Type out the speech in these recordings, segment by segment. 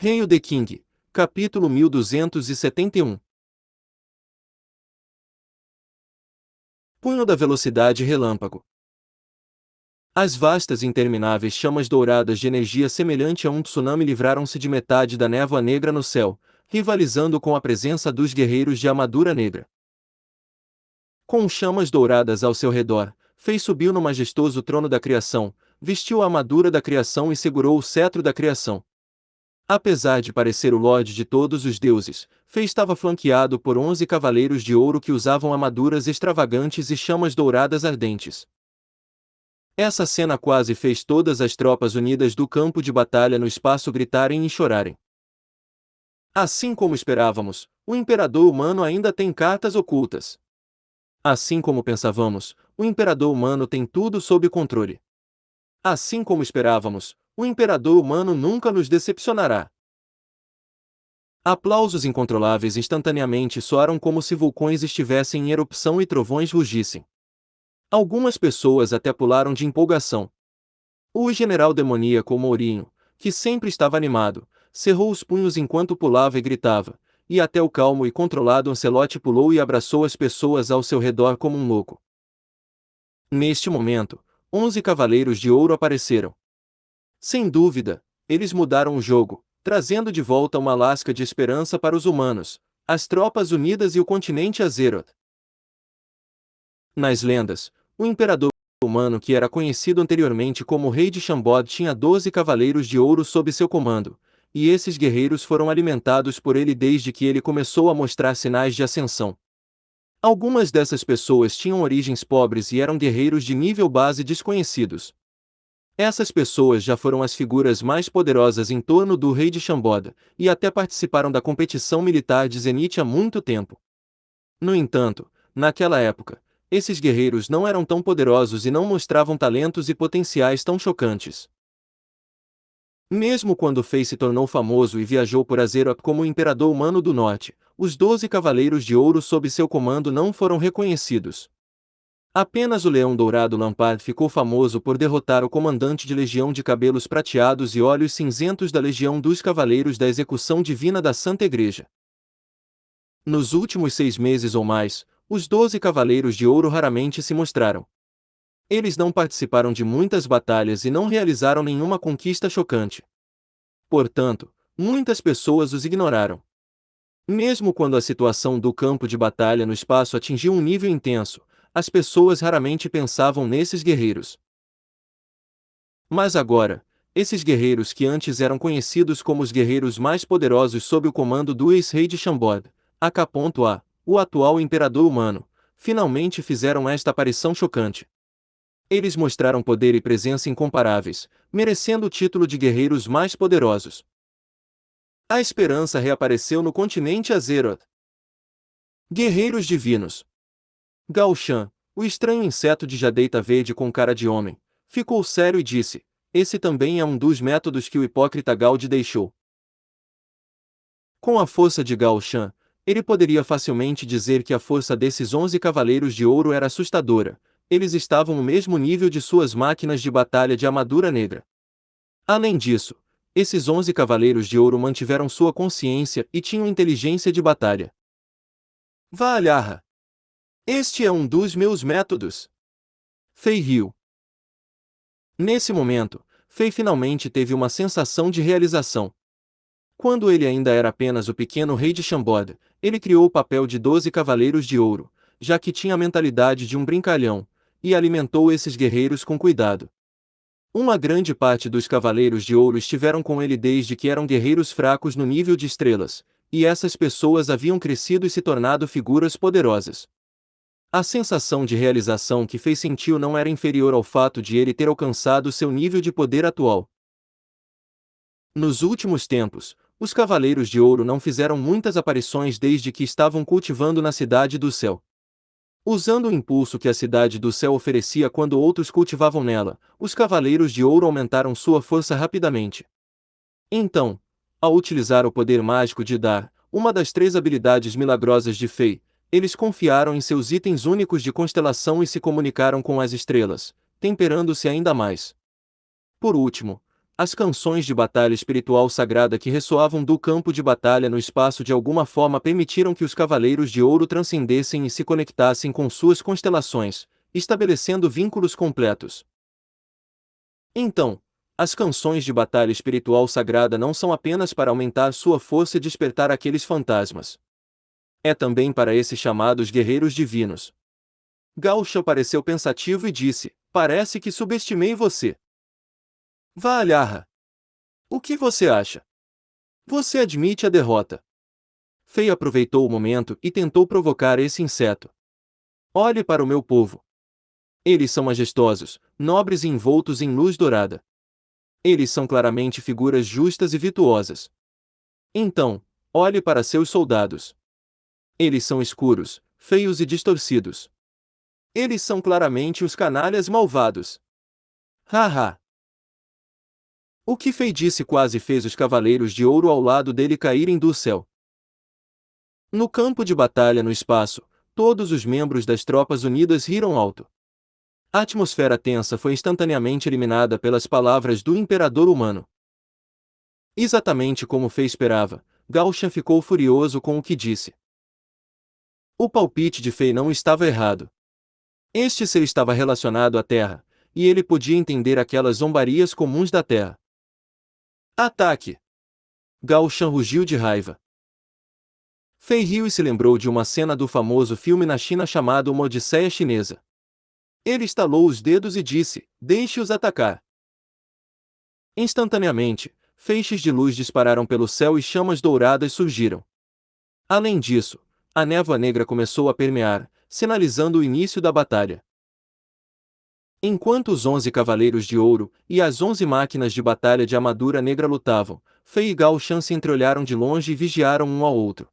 Hail the King, capítulo 1271. Punho da velocidade relâmpago. As vastas e intermináveis chamas douradas de energia semelhante a um tsunami livraram-se de metade da névoa negra no céu, rivalizando com a presença dos guerreiros de armadura negra. Com chamas douradas ao seu redor, Fei subiu no majestoso trono da criação, vestiu a armadura da criação e segurou o cetro da criação. Apesar de parecer o Lorde de todos os deuses, Fei estava flanqueado por 11 cavaleiros de ouro que usavam armaduras extravagantes e chamas douradas ardentes. Essa cena quase fez todas as tropas unidas do campo de batalha no espaço gritarem e chorarem. Assim como esperávamos, o imperador humano ainda tem cartas ocultas. Assim como pensávamos, o imperador humano tem tudo sob controle. Assim como esperávamos, o imperador humano nunca nos decepcionará. Aplausos incontroláveis instantaneamente soaram como se vulcões estivessem em erupção e trovões rugissem. Algumas pessoas até pularam de empolgação. O general demoníaco Mourinho, que sempre estava animado, cerrou os punhos enquanto pulava e gritava, e até o calmo e controlado Ancelote pulou e abraçou as pessoas ao seu redor como um louco. Neste momento, 11 cavaleiros de ouro apareceram. Sem dúvida, eles mudaram o jogo, trazendo de volta uma lasca de esperança para os humanos, as tropas unidas e o continente Azeroth. Nas lendas, o imperador humano que era conhecido anteriormente como Rei de Shambod tinha 12 cavaleiros de ouro sob seu comando, e esses guerreiros foram alimentados por ele desde que ele começou a mostrar sinais de ascensão. Algumas dessas pessoas tinham origens pobres e eram guerreiros de nível base desconhecidos. Essas pessoas já foram as figuras mais poderosas em torno do Rei de Shambod, e até participaram da competição militar de Zenith há muito tempo. No entanto, naquela época, esses guerreiros não eram tão poderosos e não mostravam talentos e potenciais tão chocantes. Mesmo quando Fei se tornou famoso e viajou por Azeroth como o Imperador Humano do Norte, os 12 Cavaleiros de Ouro sob seu comando não foram reconhecidos. Apenas o Leão Dourado Lampard ficou famoso por derrotar o comandante de legião de cabelos prateados e olhos cinzentos da Legião dos Cavaleiros da Execução Divina da Santa Igreja. Nos últimos 6 meses ou mais, os 12 Cavaleiros de Ouro raramente se mostraram. Eles não participaram de muitas batalhas e não realizaram nenhuma conquista chocante. Portanto, muitas pessoas os ignoraram. Mesmo quando a situação do campo de batalha no espaço atingiu um nível intenso, as pessoas raramente pensavam nesses guerreiros. Mas agora, esses guerreiros que antes eram conhecidos como os guerreiros mais poderosos sob o comando do ex-rei de Shambod, AK.A, o atual imperador humano, finalmente fizeram esta aparição chocante. Eles mostraram poder e presença incomparáveis, merecendo o título de guerreiros mais poderosos. A esperança reapareceu no continente Azeroth. Guerreiros divinos. Gao Shan, o estranho inseto de jadeita verde com cara de homem, ficou sério e disse: esse também é um dos métodos que o hipócrita Gaudi deixou. Com a força de Gao Shan, ele poderia facilmente dizer que a força desses 11 cavaleiros de ouro era assustadora. Eles estavam no mesmo nível de suas máquinas de batalha de armadura negra. Além disso, esses 11 cavaleiros de ouro mantiveram sua consciência e tinham inteligência de batalha. Valhalla! Este é um dos meus métodos. Fei riu. Nesse momento, Fei finalmente teve uma sensação de realização. Quando ele ainda era apenas o pequeno rei de Shambod, ele criou o papel de 12 cavaleiros de ouro, já que tinha a mentalidade de um brincalhão, e alimentou esses guerreiros com cuidado. Uma grande parte dos cavaleiros de ouro estiveram com ele desde que eram guerreiros fracos no nível de estrelas, e essas pessoas haviam crescido e se tornado figuras poderosas. A sensação de realização que Fei sentiu não era inferior ao fato de ele ter alcançado seu nível de poder atual. Nos últimos tempos, os Cavaleiros de Ouro não fizeram muitas aparições desde que estavam cultivando na Cidade do Céu. Usando o impulso que a Cidade do Céu oferecia quando outros cultivavam nela, os Cavaleiros de Ouro aumentaram sua força rapidamente. Então, ao utilizar o poder mágico de Dar, uma das 3 habilidades milagrosas de Fei, eles confiaram em seus itens únicos de constelação e se comunicaram com as estrelas, temperando-se ainda mais. Por último, as canções de batalha espiritual sagrada que ressoavam do campo de batalha no espaço de alguma forma permitiram que os Cavaleiros de Ouro transcendessem e se conectassem com suas constelações, estabelecendo vínculos completos. Então, as canções de batalha espiritual sagrada não são apenas para aumentar sua força e despertar aqueles fantasmas. É também para esses chamados guerreiros divinos. Gaúcha pareceu pensativo e disse: "Parece que subestimei você." Valharra! O que você acha? Você admite a derrota. Fei aproveitou o momento e tentou provocar esse inseto. Olhe para o meu povo. Eles são majestosos, nobres e envoltos em luz dourada. Eles são claramente figuras justas e virtuosas. Então, olhe para seus soldados. Eles são escuros, feios e distorcidos. Eles são claramente os canalhas malvados. Haha! O que Fei disse quase fez os Cavaleiros de Ouro ao lado dele caírem do céu. No campo de batalha no espaço, todos os membros das tropas unidas riram alto. A atmosfera tensa foi instantaneamente eliminada pelas palavras do Imperador Humano. Exatamente como Fei esperava, Gao Shan ficou furioso com o que disse. O palpite de Fei não estava errado. Este ser estava relacionado à Terra, e ele podia entender aquelas zombarias comuns da Terra. Ataque! Gao Shan rugiu de raiva. Fei riu e se lembrou de uma cena do famoso filme na China chamado Uma Odisseia Chinesa. Ele estalou os dedos e disse: "Deixe-os atacar." Instantaneamente, feixes de luz dispararam pelo céu e chamas douradas surgiram. Além disso, a névoa negra começou a permear, sinalizando o início da batalha. Enquanto os 11 Cavaleiros de Ouro e as 11 máquinas de batalha de armadura negra lutavam, Fei e Gao Shan se entreolharam de longe e vigiaram um ao outro.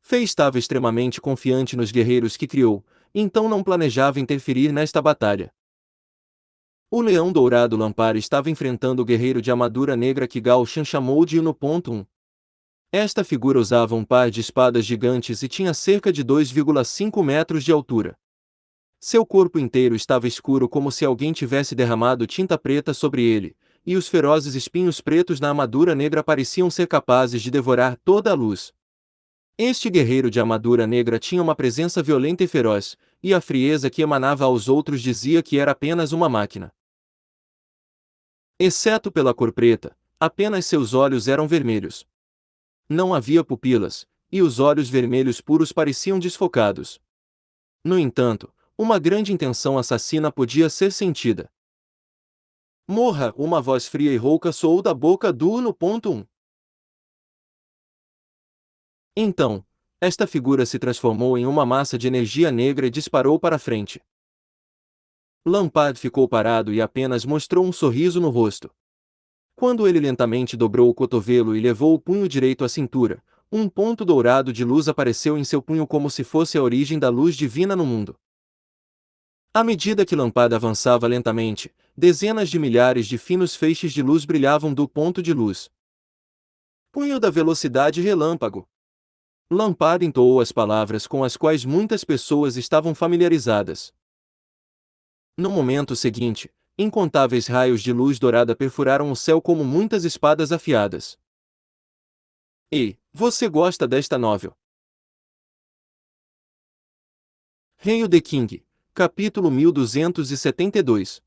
Fei estava extremamente confiante nos guerreiros que criou, então não planejava interferir nesta batalha. O Leão Dourado Lampar estava enfrentando o guerreiro de armadura negra que Gao Shan chamou de 1.1. Esta figura usava um par de espadas gigantes e tinha cerca de 2,5 metros de altura. Seu corpo inteiro estava escuro como se alguém tivesse derramado tinta preta sobre ele, e os ferozes espinhos pretos na armadura negra pareciam ser capazes de devorar toda a luz. Este guerreiro de armadura negra tinha uma presença violenta e feroz, e a frieza que emanava aos outros dizia que era apenas uma máquina. Exceto pela cor preta, apenas seus olhos eram vermelhos. Não havia pupilas, e os olhos vermelhos puros pareciam desfocados. No entanto, uma grande intenção assassina podia ser sentida. "Morra!" Uma voz fria e rouca soou da boca do 1.1. Então, esta figura se transformou em uma massa de energia negra e disparou para frente. Lampard ficou parado e apenas mostrou um sorriso no rosto. Quando ele lentamente dobrou o cotovelo e levou o punho direito à cintura, um ponto dourado de luz apareceu em seu punho como se fosse a origem da luz divina no mundo. À medida que Lampard avançava lentamente, dezenas de milhares de finos feixes de luz brilhavam do ponto de luz. Punho da velocidade relâmpago. Lampard entoou as palavras com as quais muitas pessoas estavam familiarizadas. No momento seguinte, incontáveis raios de luz dourada perfuraram o céu como muitas espadas afiadas. Ei, você gosta desta novel? Hail the King, capítulo 1272.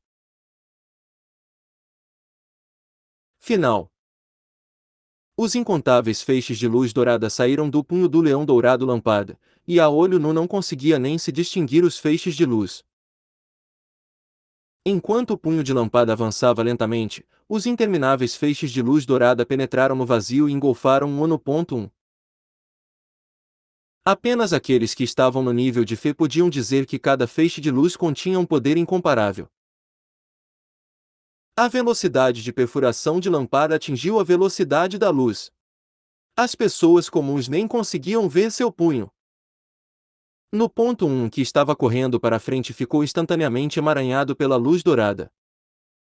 Final. Os incontáveis feixes de luz dourada saíram do punho do leão dourado Lampada, e a olho nu não conseguia nem se distinguir os feixes de luz. Enquanto o punho de Lampada avançava lentamente, os intermináveis feixes de luz dourada penetraram no vazio e engolfaram o 1.1. Apenas aqueles que estavam no nível de fé podiam dizer que cada feixe de luz continha um poder incomparável. A velocidade de perfuração de Lampada atingiu a velocidade da luz. As pessoas comuns nem conseguiam ver seu punho. No ponto 1 que estava correndo para frente ficou instantaneamente emaranhado pela luz dourada.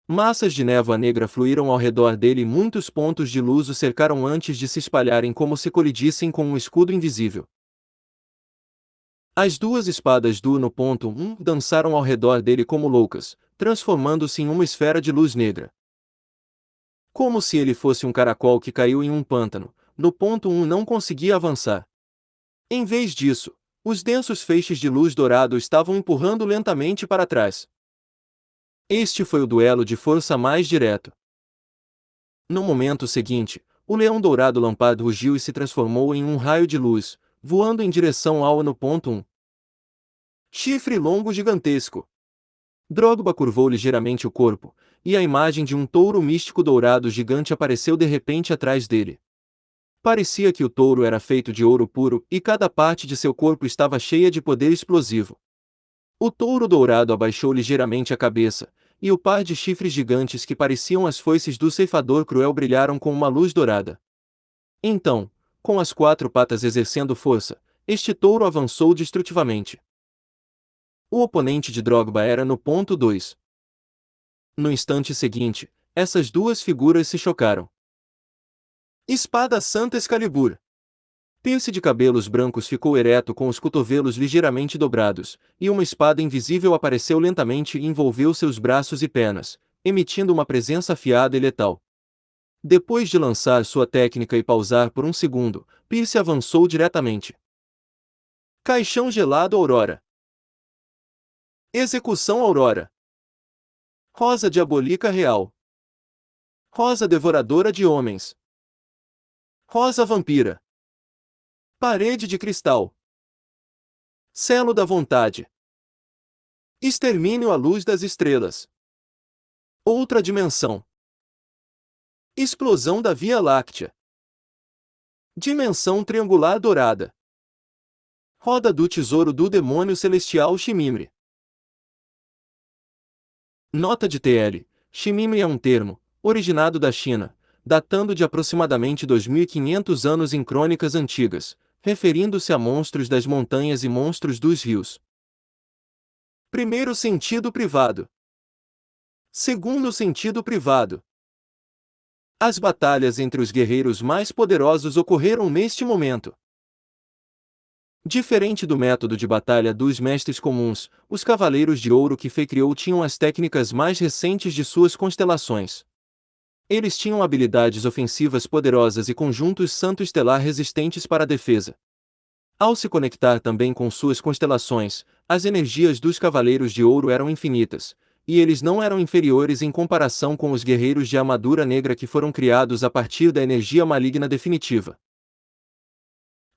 Massas de névoa negra fluíram ao redor dele e muitos pontos de luz o cercaram antes de se espalharem como se colidissem com um escudo invisível. As duas espadas do no ponto 1 dançaram ao redor dele como loucas, transformando-se em uma esfera de luz negra. Como se ele fosse um caracol que caiu em um pântano, no ponto 1 não conseguia avançar. Em vez disso, os densos feixes de luz dourado estavam empurrando lentamente para trás. Este foi o duelo de força mais direto. No momento seguinte, o leão dourado lampado rugiu e se transformou em um raio de luz, voando em direção ao no ponto 1. Chifre longo gigantesco. Drogba curvou ligeiramente o corpo, e a imagem de um touro místico dourado gigante apareceu de repente atrás dele. Parecia que o touro era feito de ouro puro e cada parte de seu corpo estava cheia de poder explosivo. O touro dourado abaixou ligeiramente a cabeça, e o par de chifres gigantes que pareciam as foices do ceifador cruel brilharam com uma luz dourada. Então, com as quatro patas exercendo força, este touro avançou destrutivamente. O oponente de Drogba era no ponto 2. No instante seguinte, essas duas figuras se chocaram. Espada Santa Excalibur. Pierce de cabelos brancos ficou ereto com os cotovelos ligeiramente dobrados, e uma espada invisível apareceu lentamente e envolveu seus braços e pernas, emitindo uma presença afiada e letal. Depois de lançar sua técnica e pausar por um segundo, Pierce avançou diretamente. Caixão Gelado Aurora. Execução Aurora. Rosa Diabólica Real. Rosa Devoradora de Homens. Rosa Vampira. Parede de Cristal. Selo da Vontade. Extermínio à Luz das Estrelas. Outra Dimensão. Explosão da Via Láctea. Dimensão Triangular Dourada. Roda do Tesouro do Demônio Celestial Shimimre. Nota de TL. Shimimre é um termo, originado da China, datando de aproximadamente 2500 anos em crônicas antigas, referindo-se a monstros das montanhas e monstros dos rios. Primeiro sentido privado. Segundo sentido privado. As batalhas entre os guerreiros mais poderosos ocorreram neste momento. Diferente do método de batalha dos mestres comuns, os Cavaleiros de Ouro que Fei criou tinham as técnicas mais recentes de suas constelações. Eles tinham habilidades ofensivas poderosas e conjuntos santo-estelar resistentes para a defesa. Ao se conectar também com suas constelações, as energias dos Cavaleiros de Ouro eram infinitas, e eles não eram inferiores em comparação com os guerreiros de armadura negra que foram criados a partir da energia maligna definitiva.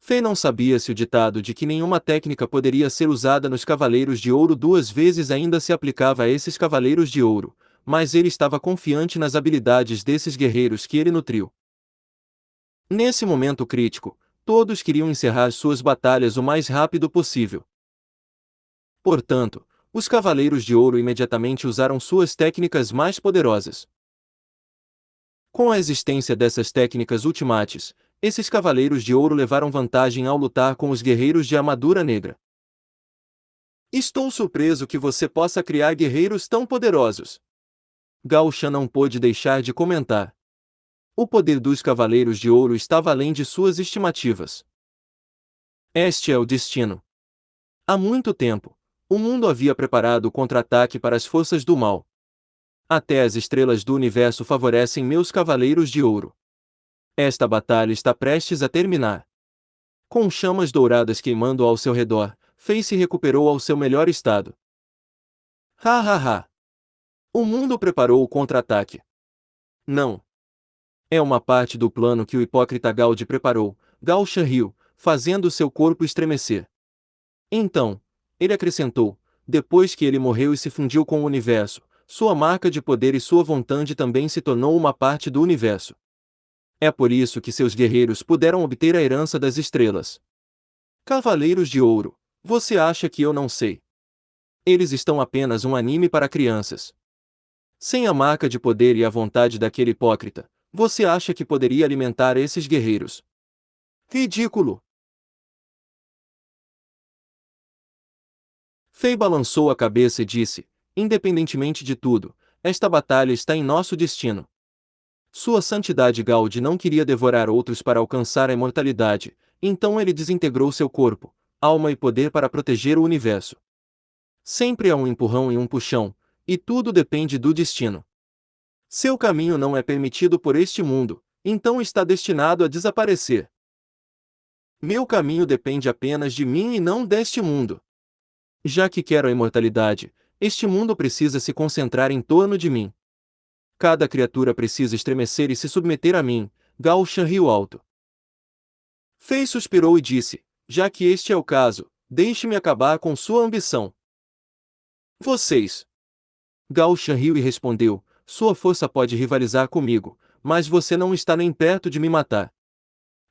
Fei não sabia se o ditado de que nenhuma técnica poderia ser usada nos Cavaleiros de Ouro duas vezes ainda se aplicava a esses Cavaleiros de Ouro, mas ele estava confiante nas habilidades desses guerreiros que ele nutriu. Nesse momento crítico, todos queriam encerrar suas batalhas o mais rápido possível. Portanto, os Cavaleiros de Ouro imediatamente usaram suas técnicas mais poderosas. Com a existência dessas técnicas ultimates, esses Cavaleiros de Ouro levaram vantagem ao lutar com os guerreiros de armadura negra. Estou surpreso que você possa criar guerreiros tão poderosos. Gao Shan não pôde deixar de comentar. O poder dos Cavaleiros de Ouro estava além de suas estimativas. Este é o destino. Há muito tempo, o mundo havia preparado o contra-ataque para as forças do mal. Até as estrelas do universo favorecem meus Cavaleiros de Ouro. Esta batalha está prestes a terminar. Com chamas douradas queimando ao seu redor, Fei se recuperou ao seu melhor estado. Ha ha ha! O mundo preparou o contra-ataque. Não. É uma parte do plano que o hipócrita Gaudi preparou, Gao Shan riu, fazendo seu corpo estremecer. Então, ele acrescentou, depois que ele morreu e se fundiu com o universo, sua marca de poder e sua vontade também se tornou uma parte do universo. É por isso que seus guerreiros puderam obter a herança das estrelas. Cavaleiros de Ouro, você acha que eu não sei? Eles estão apenas um anime para crianças. Sem a marca de poder e a vontade daquele hipócrita, você acha que poderia alimentar esses guerreiros? Ridículo! Fei balançou a cabeça e disse, independentemente de tudo, esta batalha está em nosso destino. Sua Santidade Gaudi não queria devorar outros para alcançar a imortalidade, então ele desintegrou seu corpo, alma e poder para proteger o universo. Sempre há um empurrão e um puxão, e tudo depende do destino. Seu caminho não é permitido por este mundo, então está destinado a desaparecer. Meu caminho depende apenas de mim e não deste mundo. Já que quero a imortalidade, este mundo precisa se concentrar em torno de mim. Cada criatura precisa estremecer e se submeter a mim. Gao Shan riu alto. Fei suspirou e disse, já que este é o caso, deixe-me acabar com sua ambição. Vocês. Gao Shan riu e respondeu, sua força pode rivalizar comigo, mas você não está nem perto de me matar.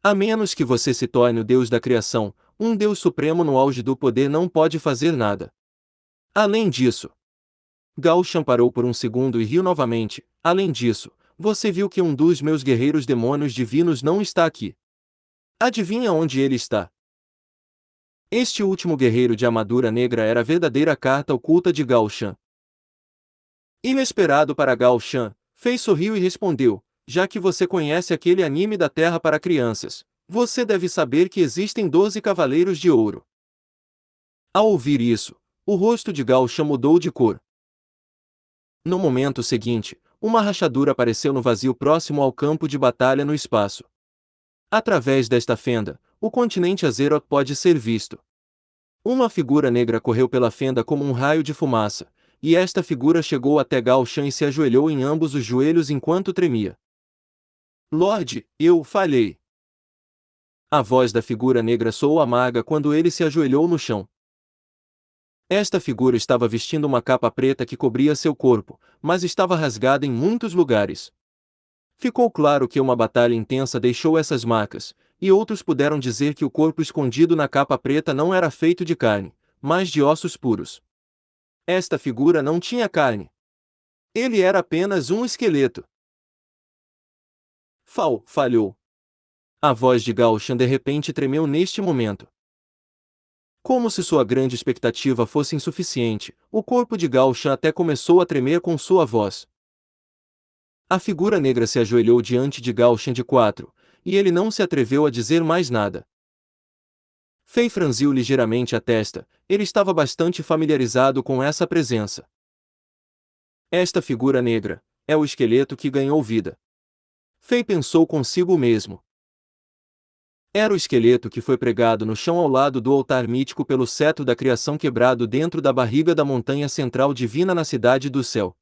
A menos que você se torne o Deus da criação, um Deus supremo no auge do poder não pode fazer nada. Além disso, Gao Shan parou por um segundo e riu novamente. Além disso, você viu que um dos meus guerreiros demônios divinos não está aqui. Adivinha onde ele está? Este último guerreiro de armadura negra era a verdadeira carta oculta de Gao Shan. Inesperado para Gao Shan, Fei sorriu e respondeu, já que você conhece aquele anime da Terra para crianças, você deve saber que existem 12 Cavaleiros de Ouro. Ao ouvir isso, o rosto de Gao Shan mudou de cor. No momento seguinte, uma rachadura apareceu no vazio próximo ao campo de batalha no espaço. Através desta fenda, o continente Azeroth pode ser visto. Uma figura negra correu pela fenda como um raio de fumaça, e esta figura chegou até Gao Shan e se ajoelhou em ambos os joelhos enquanto tremia. Lorde, eu falhei. A voz da figura negra soou amarga quando ele se ajoelhou no chão. Esta figura estava vestindo uma capa preta que cobria seu corpo, mas estava rasgada em muitos lugares. Ficou claro que uma batalha intensa deixou essas marcas, e outros puderam dizer que o corpo escondido na capa preta não era feito de carne, mas de ossos puros. Esta figura não tinha carne. Ele era apenas um esqueleto. Falhou. A voz de Gao Shan de repente tremeu neste momento. Como se sua grande expectativa fosse insuficiente, o corpo de Gao Shan até começou a tremer com sua voz. A figura negra se ajoelhou diante de Gao Shan de 4, e ele não se atreveu a dizer mais nada. Fei franziu ligeiramente a testa, ele estava bastante familiarizado com essa presença. Esta figura negra é o esqueleto que ganhou vida. Fei pensou consigo mesmo. Era o esqueleto que foi pregado no chão ao lado do altar mítico pelo cetro da criação quebrado dentro da barriga da montanha central divina na Cidade do Céu.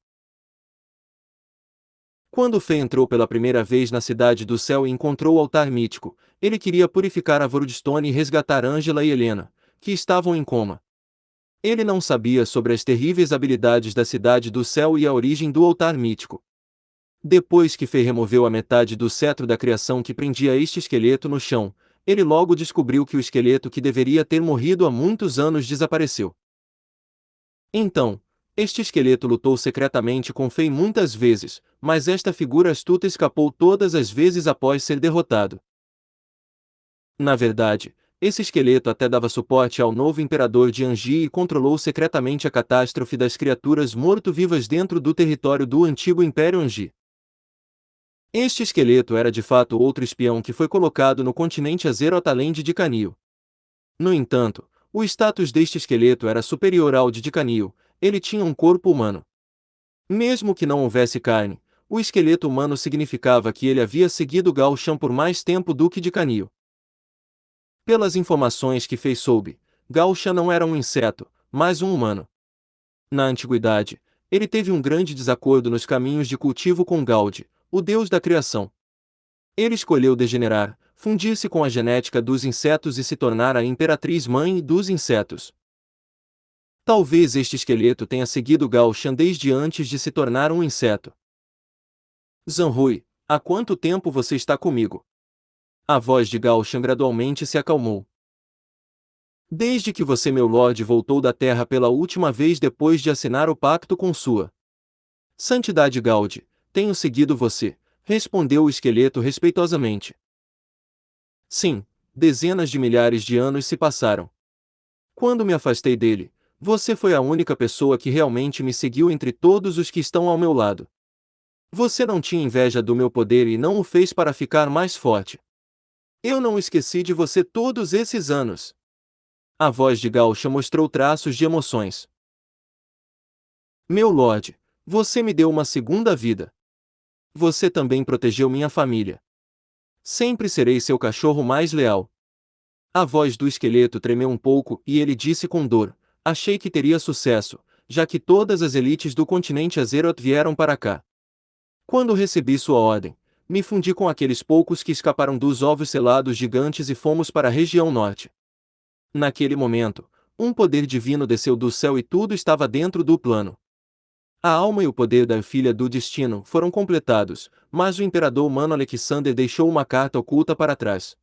Quando Fei entrou pela primeira vez na Cidade do Céu e encontrou o altar mítico, ele queria purificar a Voidstone e resgatar Angela e Helena, que estavam em coma. Ele não sabia sobre as terríveis habilidades da Cidade do Céu e a origem do altar mítico. Depois que Fei removeu a metade do cetro da criação que prendia este esqueleto no chão, ele logo descobriu que o esqueleto que deveria ter morrido há muitos anos desapareceu. Então, este esqueleto lutou secretamente com Fei muitas vezes, mas esta figura astuta escapou todas as vezes após ser derrotado. Na verdade, esse esqueleto até dava suporte ao novo imperador de Anji e controlou secretamente a catástrofe das criaturas morto-vivas dentro do território do antigo Império Anji. Este esqueleto era de fato outro espião que foi colocado no continente Azeroth além de Canil. No entanto, o status deste esqueleto era superior ao de Canil, ele tinha um corpo humano. Mesmo que não houvesse carne, o esqueleto humano significava que ele havia seguido Gao Shan por mais tempo do que Canil. Pelas informações que Fei soube, Gao Shan não era um inseto, mas um humano. Na antiguidade, ele teve um grande desacordo nos caminhos de cultivo com Gaudi, o deus da criação. Ele escolheu degenerar, fundir-se com a genética dos insetos e se tornar a imperatriz-mãe dos insetos. Talvez este esqueleto tenha seguido Gao Shan desde antes de se tornar um inseto. Zanrui, há quanto tempo você está comigo? A voz de Gao Shan gradualmente se acalmou. Desde que você, meu Lorde, voltou da Terra pela última vez depois de assinar o pacto com sua Santidade Gaudi, tenho seguido você, respondeu o esqueleto respeitosamente. Sim, dezenas de milhares de anos se passaram. Quando me afastei dele, você foi a única pessoa que realmente me seguiu entre todos os que estão ao meu lado. Você não tinha inveja do meu poder e não o fez para ficar mais forte. Eu não esqueci de você todos esses anos. A voz de Gao Shan mostrou traços de emoções. Meu Lorde, você me deu uma segunda vida. Você também protegeu minha família. Sempre serei seu cachorro mais leal. A voz do esqueleto tremeu um pouco e ele disse com dor: achei que teria sucesso, já que todas as elites do continente Azeroth vieram para cá. Quando recebi sua ordem, me fundi com aqueles poucos que escaparam dos ovos selados gigantes e fomos para a região norte. Naquele momento, um poder divino desceu do céu e tudo estava dentro do plano. A alma e o poder da filha do destino foram completados, mas o imperador humano Alexander deixou uma carta oculta para trás.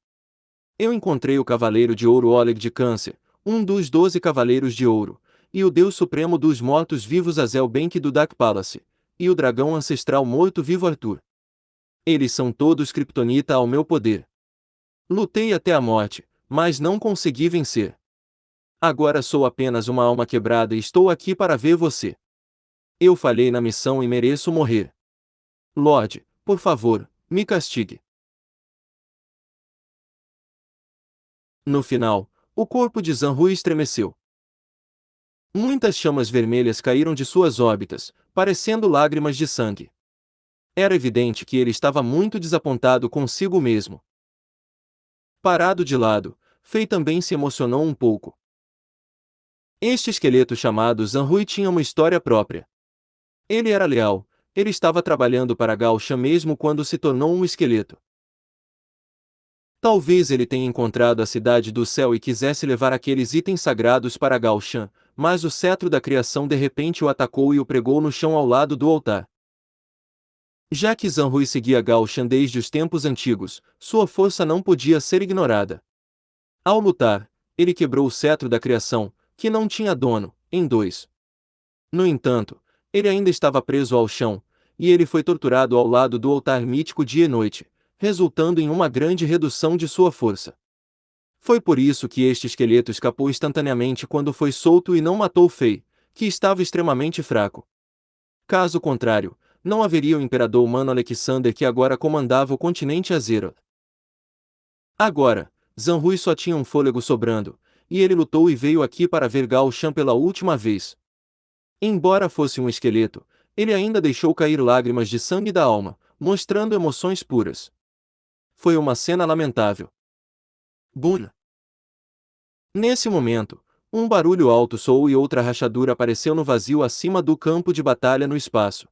Eu encontrei o Cavaleiro de Ouro Oleg de Câncer, um dos 12 Cavaleiros de Ouro, e o Deus Supremo dos Mortos-Vivos Azel Bank do Dark Palace, e o dragão ancestral morto-vivo Arthur. Eles são todos kryptonita ao meu poder. Lutei até a morte, mas não consegui vencer. Agora sou apenas uma alma quebrada e estou aqui para ver você. Eu falhei na missão e mereço morrer. Lorde, por favor, me castigue. No final, o corpo de Zanrui estremeceu. Muitas chamas vermelhas caíram de suas órbitas, parecendo lágrimas de sangue. Era evidente que ele estava muito desapontado consigo mesmo. Parado de lado, Fei também se emocionou um pouco. Este esqueleto chamado Zanrui tinha uma história própria. Ele era leal, ele estava trabalhando para Gao Shan mesmo quando se tornou um esqueleto. Talvez ele tenha encontrado a cidade do céu e quisesse levar aqueles itens sagrados para Gao Shan, mas o cetro da criação de repente o atacou e o pregou no chão ao lado do altar. Já que Zanrui seguia Gao Shan desde os tempos antigos, sua força não podia ser ignorada. Ao lutar, ele quebrou o cetro da criação, que não tinha dono, em dois. No entanto, ele ainda estava preso ao chão, e ele foi torturado ao lado do altar mítico dia e noite, resultando em uma grande redução de sua força. Foi por isso que este esqueleto escapou instantaneamente quando foi solto e não matou Fei, que estava extremamente fraco. Caso contrário, não haveria o imperador humano Alexander que agora comandava o continente Azeroth. Agora, Zanrui só tinha um fôlego sobrando, e ele lutou e veio aqui para ver Gao Shan pela última vez. Embora fosse um esqueleto, ele ainda deixou cair lágrimas de sangue da alma, mostrando emoções puras. Foi uma cena lamentável. Bum! Nesse momento, um barulho alto soou e outra rachadura apareceu no vazio acima do campo de batalha no espaço.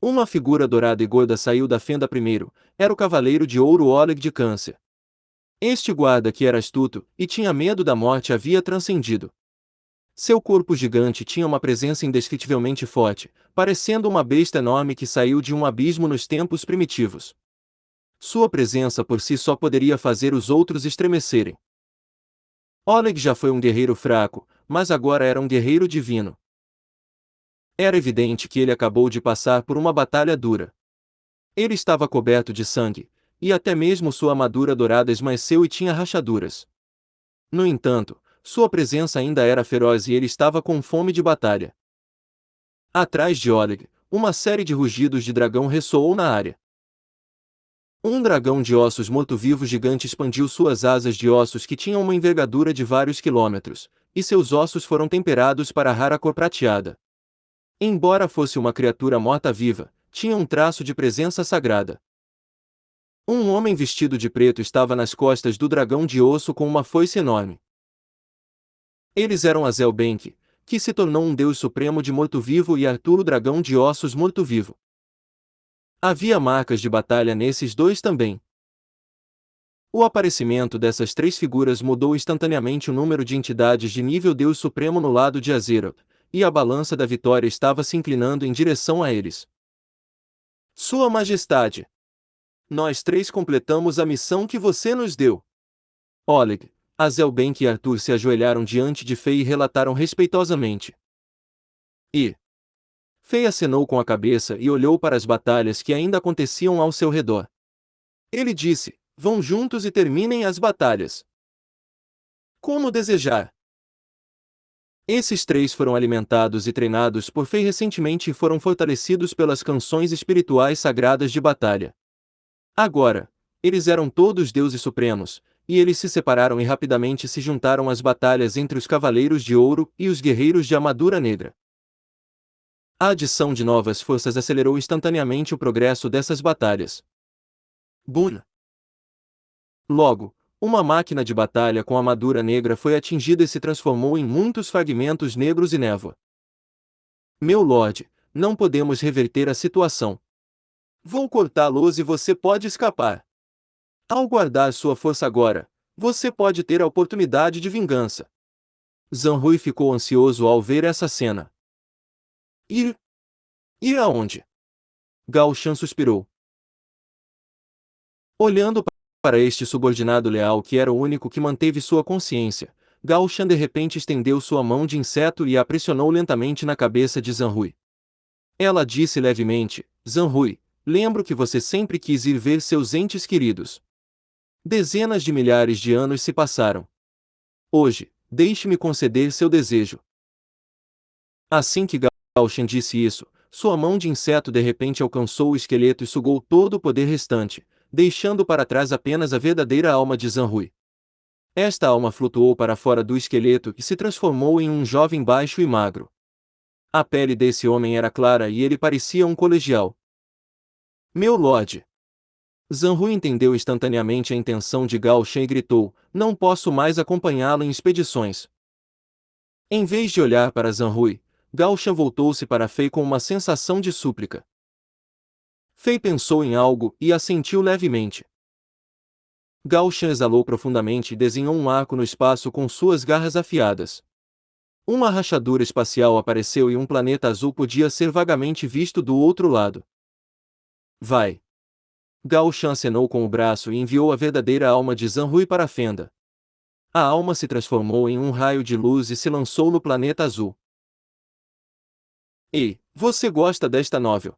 Uma figura dourada e gorda saiu da fenda primeiro, era o Cavaleiro de Ouro Oleg de Câncer. Este guarda que era astuto e tinha medo da morte havia transcendido. Seu corpo gigante tinha uma presença indescritivelmente forte, parecendo uma besta enorme que saiu de um abismo nos tempos primitivos. Sua presença por si só poderia fazer os outros estremecerem. Oleg já foi um guerreiro fraco, mas agora era um guerreiro divino. Era evidente que ele acabou de passar por uma batalha dura. Ele estava coberto de sangue, e até mesmo sua armadura dourada esmaeceu e tinha rachaduras. No entanto, sua presença ainda era feroz e ele estava com fome de batalha. Atrás de Oleg, uma série de rugidos de dragão ressoou na área. Um dragão de ossos morto-vivo gigante expandiu suas asas de ossos que tinham uma envergadura de vários quilômetros, e seus ossos foram temperados para a rara cor prateada. Embora fosse uma criatura morta-viva, tinha um traço de presença sagrada. Um homem vestido de preto estava nas costas do dragão de osso com uma foice enorme. Eles eram Azel Bank, que se tornou um deus supremo de morto-vivo, e Arthur, o dragão de ossos morto-vivo. Havia marcas de batalha nesses dois também. O aparecimento dessas três figuras mudou instantaneamente o número de entidades de nível Deus Supremo no lado de Azeroth, e a balança da vitória estava se inclinando em direção a eles. Sua Majestade! Nós três completamos a missão que você nos deu. Oleg, Azel Bank e Arthur se ajoelharam diante de Fei e relataram respeitosamente. Fei acenou com a cabeça e olhou para as batalhas que ainda aconteciam ao seu redor. Ele disse: vão juntos e terminem as batalhas. Como desejar. Esses três foram alimentados e treinados por Fei recentemente e foram fortalecidos pelas canções espirituais sagradas de batalha. Agora, eles eram todos deuses supremos, e eles se separaram e rapidamente se juntaram às batalhas entre os Cavaleiros de Ouro e os Guerreiros de Armadura Negra. A adição de novas forças acelerou instantaneamente o progresso dessas batalhas. Boom! Logo, uma máquina de batalha com armadura negra foi atingida e se transformou em muitos fragmentos negros e névoa. Meu Lorde, não podemos reverter a situação. Vou cortá-los e você pode escapar. Ao guardar sua força agora, você pode ter a oportunidade de vingança. Zanrui ficou ansioso ao ver essa cena. Ir? Ir aonde? Gao Shan suspirou. Olhando para este subordinado leal que era o único que manteve sua consciência, Gao Shan de repente estendeu sua mão de inseto e a pressionou lentamente na cabeça de Zanrui. Ela disse levemente: Zanrui, lembro que você sempre quis ir ver seus entes queridos. Dezenas de milhares de anos se passaram. Hoje, deixe-me conceder seu desejo. Assim que Gao Shan disse isso, sua mão de inseto de repente alcançou o esqueleto e sugou todo o poder restante, deixando para trás apenas a verdadeira alma de Zanrui. Esta alma flutuou para fora do esqueleto e se transformou em um jovem baixo e magro. A pele desse homem era clara e ele parecia um colegial. Meu Lorde! Zanrui entendeu instantaneamente a intenção de Gao Shan e gritou: não posso mais acompanhá-lo em expedições. Em vez de olhar para Zanrui, Gao Shan voltou-se para Fei com uma sensação de súplica. Fei pensou em algo e assentiu levemente. Gao Shan exalou profundamente e desenhou um arco no espaço com suas garras afiadas. Uma rachadura espacial apareceu e um planeta azul podia ser vagamente visto do outro lado. Vai! Gao Shan acenou com o braço e enviou a verdadeira alma de Zanrui para a fenda. A alma se transformou em um raio de luz e se lançou no planeta azul. Ei, você gosta desta novel?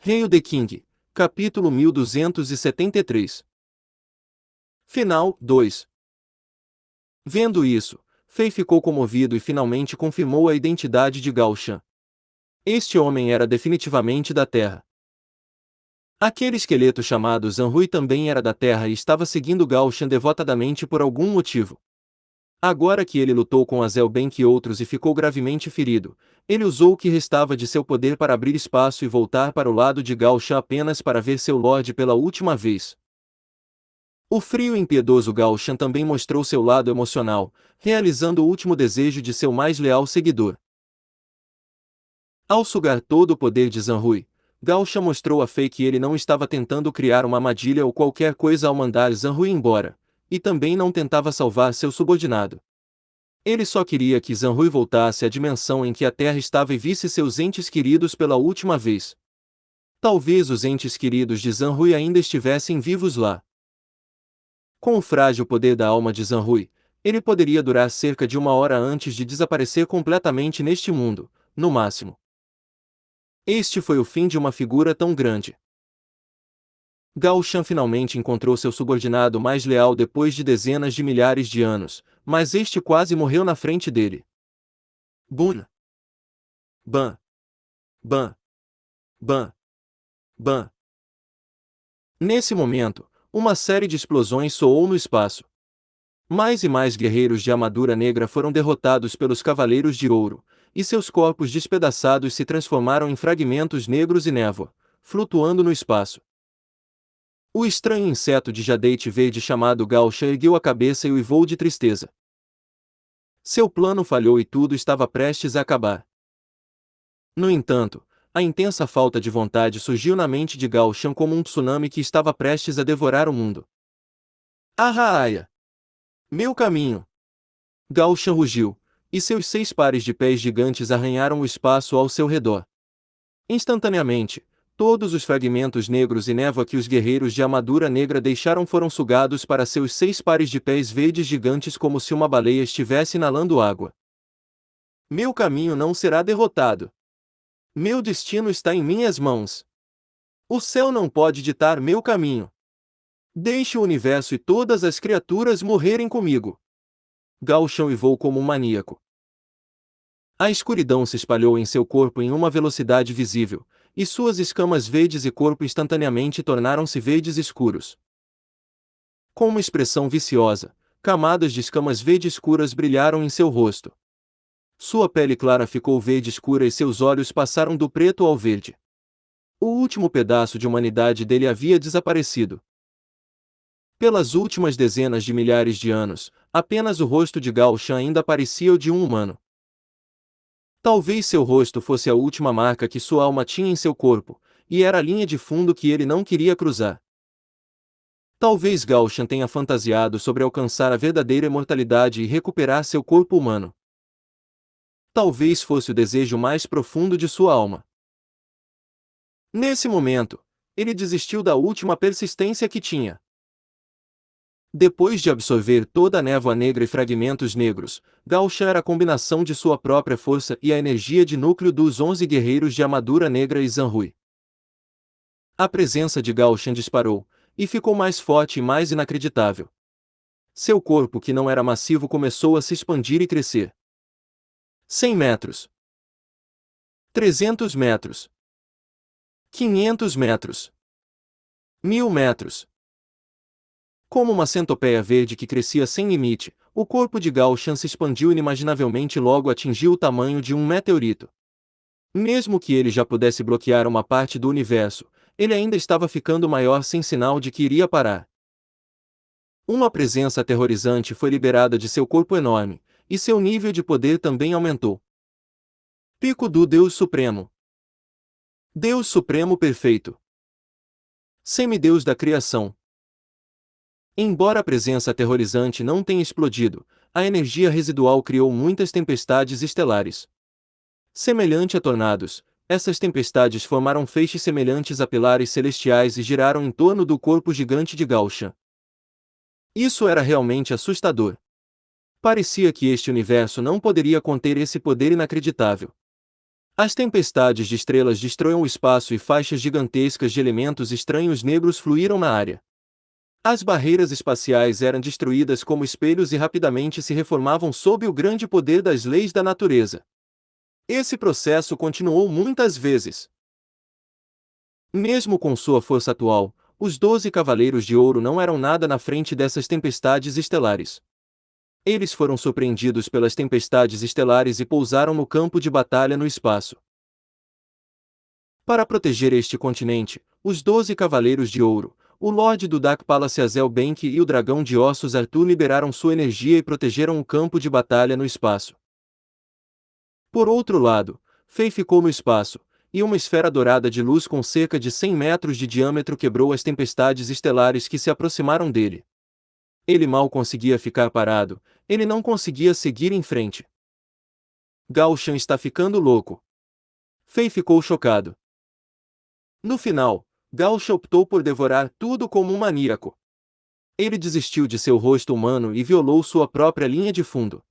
Hail the King, capítulo 1273. Final 2. Vendo isso, Fei ficou comovido e finalmente confirmou a identidade de Gao Shan. Este homem era definitivamente da Terra. Aquele esqueleto chamado Zanrui também era da Terra e estava seguindo Gao Shan devotadamente por algum motivo. Agora que ele lutou com Azelbank e outros e ficou gravemente ferido, ele usou o que restava de seu poder para abrir espaço e voltar para o lado de Gao Shan apenas para ver seu Lorde pela última vez. O frio e impiedoso Gao Shan também mostrou seu lado emocional, realizando o último desejo de seu mais leal seguidor. Ao sugar todo o poder de Zanrui, Gao Shan mostrou a Fei que ele não estava tentando criar uma armadilha ou qualquer coisa ao mandar Zanrui embora, e também não tentava salvar seu subordinado. Ele só queria que Zanrui voltasse à dimensão em que a Terra estava e visse seus entes queridos pela última vez. Talvez os entes queridos de Zanrui ainda estivessem vivos lá. Com o frágil poder da alma de Zanrui, ele poderia durar cerca de 1 hora antes de desaparecer completamente neste mundo, no máximo. Este foi o fim de uma figura tão grande. Gao Shan finalmente encontrou seu subordinado mais leal depois de dezenas de milhares de anos, mas este quase morreu na frente dele. Bum! Bam! Bam! Bam! Bam! Nesse momento, uma série de explosões soou no espaço. Mais e mais guerreiros de armadura negra foram derrotados pelos Cavaleiros de Ouro, e seus corpos despedaçados se transformaram em fragmentos negros e névoa, flutuando no espaço. O estranho inseto de jadete verde chamado Gao Shan ergueu a cabeça e uivou de tristeza. Seu plano falhou e tudo estava prestes a acabar. No entanto, a intensa falta de vontade surgiu na mente de Gao Shan como um tsunami que estava prestes a devorar o mundo. Arraia! Meu caminho! Gao Shan rugiu, e seus 6 pares de pés gigantes arranharam o espaço ao seu redor. Instantaneamente, todos os fragmentos negros e névoa que os guerreiros de armadura negra deixaram foram sugados para seus 6 pares de pés verdes gigantes como se uma baleia estivesse inalando água. Meu caminho não será derrotado. Meu destino está em minhas mãos. O céu não pode ditar meu caminho. Deixe o universo e todas as criaturas morrerem comigo. Gao Shan uivou como um maníaco. A escuridão se espalhou em seu corpo em uma velocidade visível, e suas escamas verdes e corpo instantaneamente tornaram-se verdes escuros. Com uma expressão viciosa, camadas de escamas verdes escuras brilharam em seu rosto. Sua pele clara ficou verde escura e seus olhos passaram do preto ao verde. O último pedaço de humanidade dele havia desaparecido. Pelas últimas dezenas de milhares de anos, apenas o rosto de Gao Shan ainda parecia o de um humano. Talvez seu rosto fosse a última marca que sua alma tinha em seu corpo, e era a linha de fundo que ele não queria cruzar. Talvez Gao Shan tenha fantasiado sobre alcançar a verdadeira imortalidade e recuperar seu corpo humano. Talvez fosse o desejo mais profundo de sua alma. Nesse momento, ele desistiu da última persistência que tinha. Depois de absorver toda a névoa negra e fragmentos negros, Gao Shan era a combinação de sua própria força e a energia de núcleo dos 11 guerreiros de armadura negra e Zanrui. A presença de Gao Shan disparou, e ficou mais forte e mais inacreditável. Seu corpo, que não era massivo, começou a se expandir e crescer. 100 metros. 300 metros. 500 metros. 1000 metros. Como uma centopeia verde que crescia sem limite, o corpo de Gao Shan se expandiu inimaginavelmente e logo atingiu o tamanho de um meteorito. Mesmo que ele já pudesse bloquear uma parte do universo, ele ainda estava ficando maior sem sinal de que iria parar. Uma presença aterrorizante foi liberada de seu corpo enorme, e seu nível de poder também aumentou. Pico do Deus Supremo. Deus Supremo Perfeito. Semideus da Criação. Embora a presença aterrorizante não tenha explodido, a energia residual criou muitas tempestades estelares. Semelhante a tornados, essas tempestades formaram feixes semelhantes a pilares celestiais e giraram em torno do corpo gigante de Gao Shan. Isso era realmente assustador. Parecia que este universo não poderia conter esse poder inacreditável. As tempestades de estrelas destruíam o espaço e faixas gigantescas de elementos estranhos negros fluíram na área. As barreiras espaciais eram destruídas como espelhos e rapidamente se reformavam sob o grande poder das leis da natureza. Esse processo continuou muitas vezes. Mesmo com sua força atual, os 12 Cavaleiros de Ouro não eram nada na frente dessas tempestades estelares. Eles foram surpreendidos pelas tempestades estelares e pousaram no campo de batalha no espaço. Para proteger este continente, os 12 Cavaleiros de Ouro, o Lorde do Dark Palace Azel Bank e o Dragão de Ossos Arthur liberaram sua energia e protegeram o campo de batalha no espaço. Por outro lado, Fei ficou no espaço, e uma esfera dourada de luz com cerca de 100 metros de diâmetro quebrou as tempestades estelares que se aproximaram dele. Ele mal conseguia ficar parado, ele não conseguia seguir em frente. Gao Shan está ficando louco. Fei ficou chocado. No final, Gao Shan optou por devorar tudo como um maníaco. Ele desistiu de seu rosto humano e violou sua própria linha de fundo.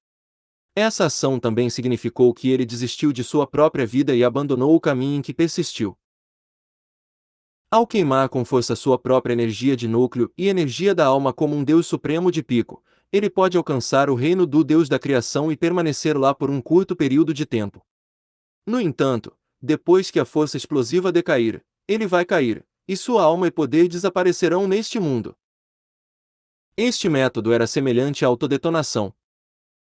Essa ação também significou que ele desistiu de sua própria vida e abandonou o caminho em que persistiu. Ao queimar com força sua própria energia de núcleo e energia da alma como um Deus Supremo de pico, ele pode alcançar o reino do Deus da criação e permanecer lá por um curto período de tempo. No entanto, depois que a força explosiva decair, ele vai cair, e sua alma e poder desaparecerão neste mundo. Este método era semelhante à autodetonação.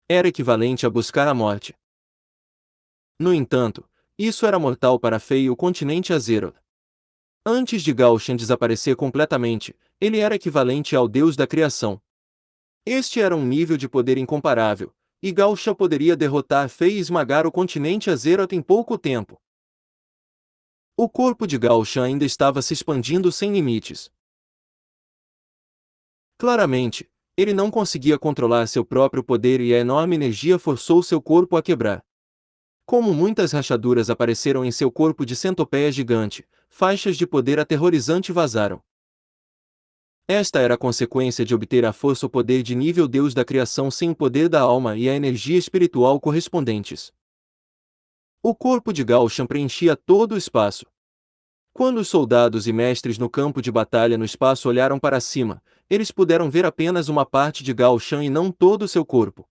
Era equivalente a buscar a morte. No entanto, isso era mortal para Fei e o continente Azeroth. Antes de Gao Shan desaparecer completamente, ele era equivalente ao Deus da criação. Este era um nível de poder incomparável, e Gao Shan poderia derrotar Fei e esmagar o continente Azeroth em pouco tempo. O corpo de Gao Shan ainda estava se expandindo sem limites. Claramente, ele não conseguia controlar seu próprio poder e a enorme energia forçou seu corpo a quebrar. Como muitas rachaduras apareceram em seu corpo de centopeia gigante, faixas de poder aterrorizante vazaram. Esta era a consequência de obter a força ou poder de nível Deus da criação sem o poder da alma e a energia espiritual correspondentes. O corpo de Gao Shan preenchia todo o espaço. Quando os soldados e mestres no campo de batalha no espaço olharam para cima, eles puderam ver apenas uma parte de Gao Shan e não todo o seu corpo.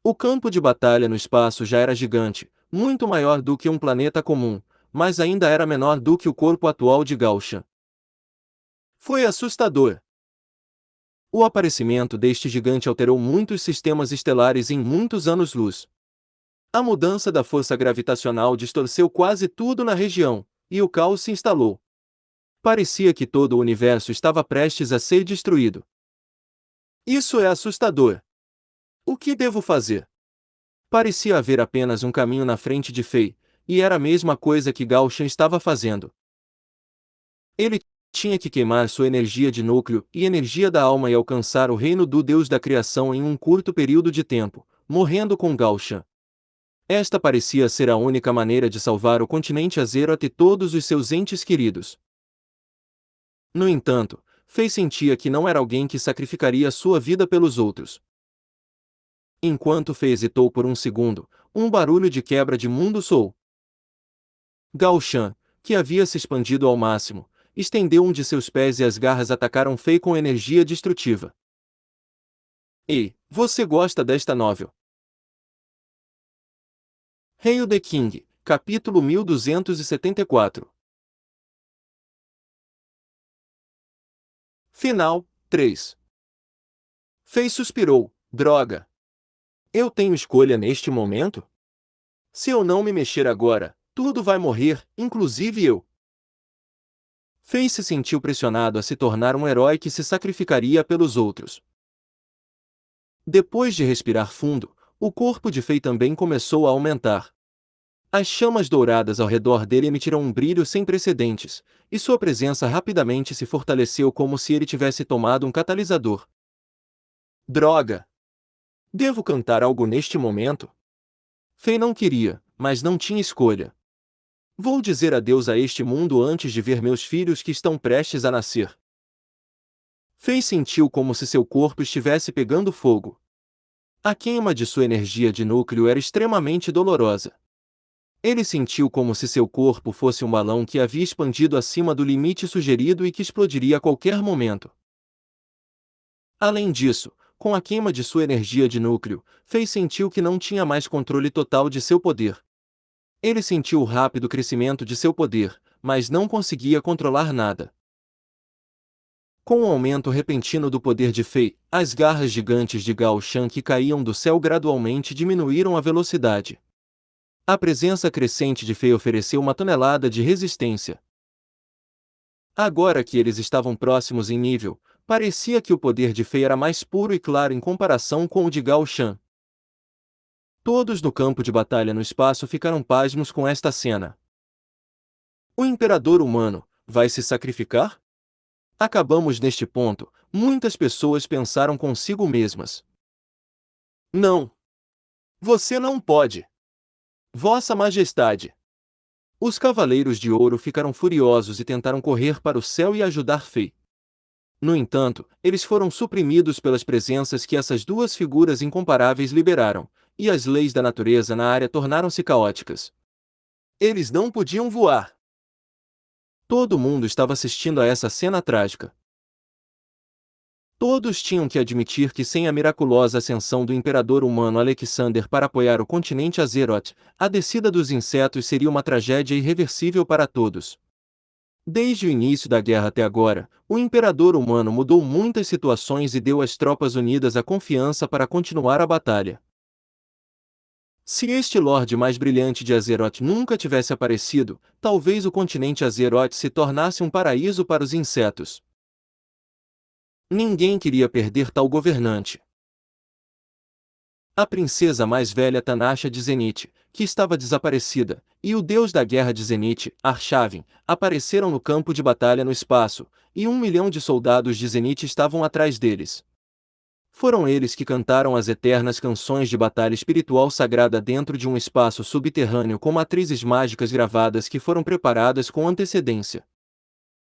O campo de batalha no espaço já era gigante, muito maior do que um planeta comum, mas ainda era menor do que o corpo atual de Gao Shan. Foi assustador. O aparecimento deste gigante alterou muitos sistemas estelares em muitos anos-luz. A mudança da força gravitacional distorceu quase tudo na região, e o caos se instalou. Parecia que todo o universo estava prestes a ser destruído. Isso é assustador. O que devo fazer? Parecia haver apenas um caminho na frente de Fei, e era a mesma coisa que Gao Shan estava fazendo. Ele tinha que queimar sua energia de núcleo e energia da alma e alcançar o reino do Deus da criação em um curto período de tempo, morrendo com Gao Shan. Esta parecia ser a única maneira de salvar o continente Azeroth e todos os seus entes queridos. No entanto, Fei sentia que não era alguém que sacrificaria sua vida pelos outros. Enquanto Fei hesitou por um segundo, um barulho de quebra de mundo soou. Gao Shan, que havia se expandido ao máximo, estendeu um de seus pés e as garras atacaram Fei com energia destrutiva. Ei, você gosta desta novel? Hail the King, capítulo 1274. Final, 3. Fei suspirou, droga. Eu tenho escolha neste momento? Se eu não me mexer agora, tudo vai morrer, inclusive eu. Fei se sentiu pressionado a se tornar um herói que se sacrificaria pelos outros. Depois de respirar fundo, o corpo de Fei também começou a aumentar. As chamas douradas ao redor dele emitiram um brilho sem precedentes, e sua presença rapidamente se fortaleceu como se ele tivesse tomado um catalisador. Droga! Devo cantar algo neste momento? Fei não queria, mas não tinha escolha. Vou dizer adeus a este mundo antes de ver meus filhos que estão prestes a nascer. Fei sentiu como se seu corpo estivesse pegando fogo. A queima de sua energia de núcleo era extremamente dolorosa. Ele sentiu como se seu corpo fosse um balão que havia expandido acima do limite sugerido e que explodiria a qualquer momento. Além disso, com a queima de sua energia de núcleo, Fei sentiu que não tinha mais controle total de seu poder. Ele sentiu o rápido crescimento de seu poder, mas não conseguia controlar nada. Com o aumento repentino do poder de Fei, as garras gigantes de Gao Shan que caíam do céu gradualmente diminuíram a velocidade. A presença crescente de Fei ofereceu uma tonelada de resistência. Agora que eles estavam próximos em nível, parecia que o poder de Fei era mais puro e claro em comparação com o de Gao Shan. Todos no campo de batalha no espaço ficaram pasmos com esta cena. O imperador humano vai se sacrificar? Acabamos neste ponto, muitas pessoas pensaram consigo mesmas. Não! Você não pode! Vossa Majestade! Os Cavaleiros de Ouro ficaram furiosos e tentaram correr para o céu e ajudar Fei. No entanto, eles foram suprimidos pelas presenças que essas duas figuras incomparáveis liberaram, e as leis da natureza na área tornaram-se caóticas. Eles não podiam voar. Todo mundo estava assistindo a essa cena trágica. Todos tinham que admitir que sem a miraculosa ascensão do imperador humano Alexander para apoiar o continente Azeroth, a descida dos insetos seria uma tragédia irreversível para todos. Desde o início da guerra até agora, o imperador humano mudou muitas situações e deu às tropas unidas a confiança para continuar a batalha. Se este Lorde mais brilhante de Azeroth nunca tivesse aparecido, talvez o continente Azeroth se tornasse um paraíso para os insetos. Ninguém queria perder tal governante. A princesa mais velha Tanasha de Zenith, que estava desaparecida, e o deus da guerra de Zenith, Arshavin, apareceram no campo de batalha no espaço, e 1 milhão de soldados de Zenith estavam atrás deles. Foram eles que cantaram as eternas canções de batalha espiritual sagrada dentro de um espaço subterrâneo com matrizes mágicas gravadas que foram preparadas com antecedência.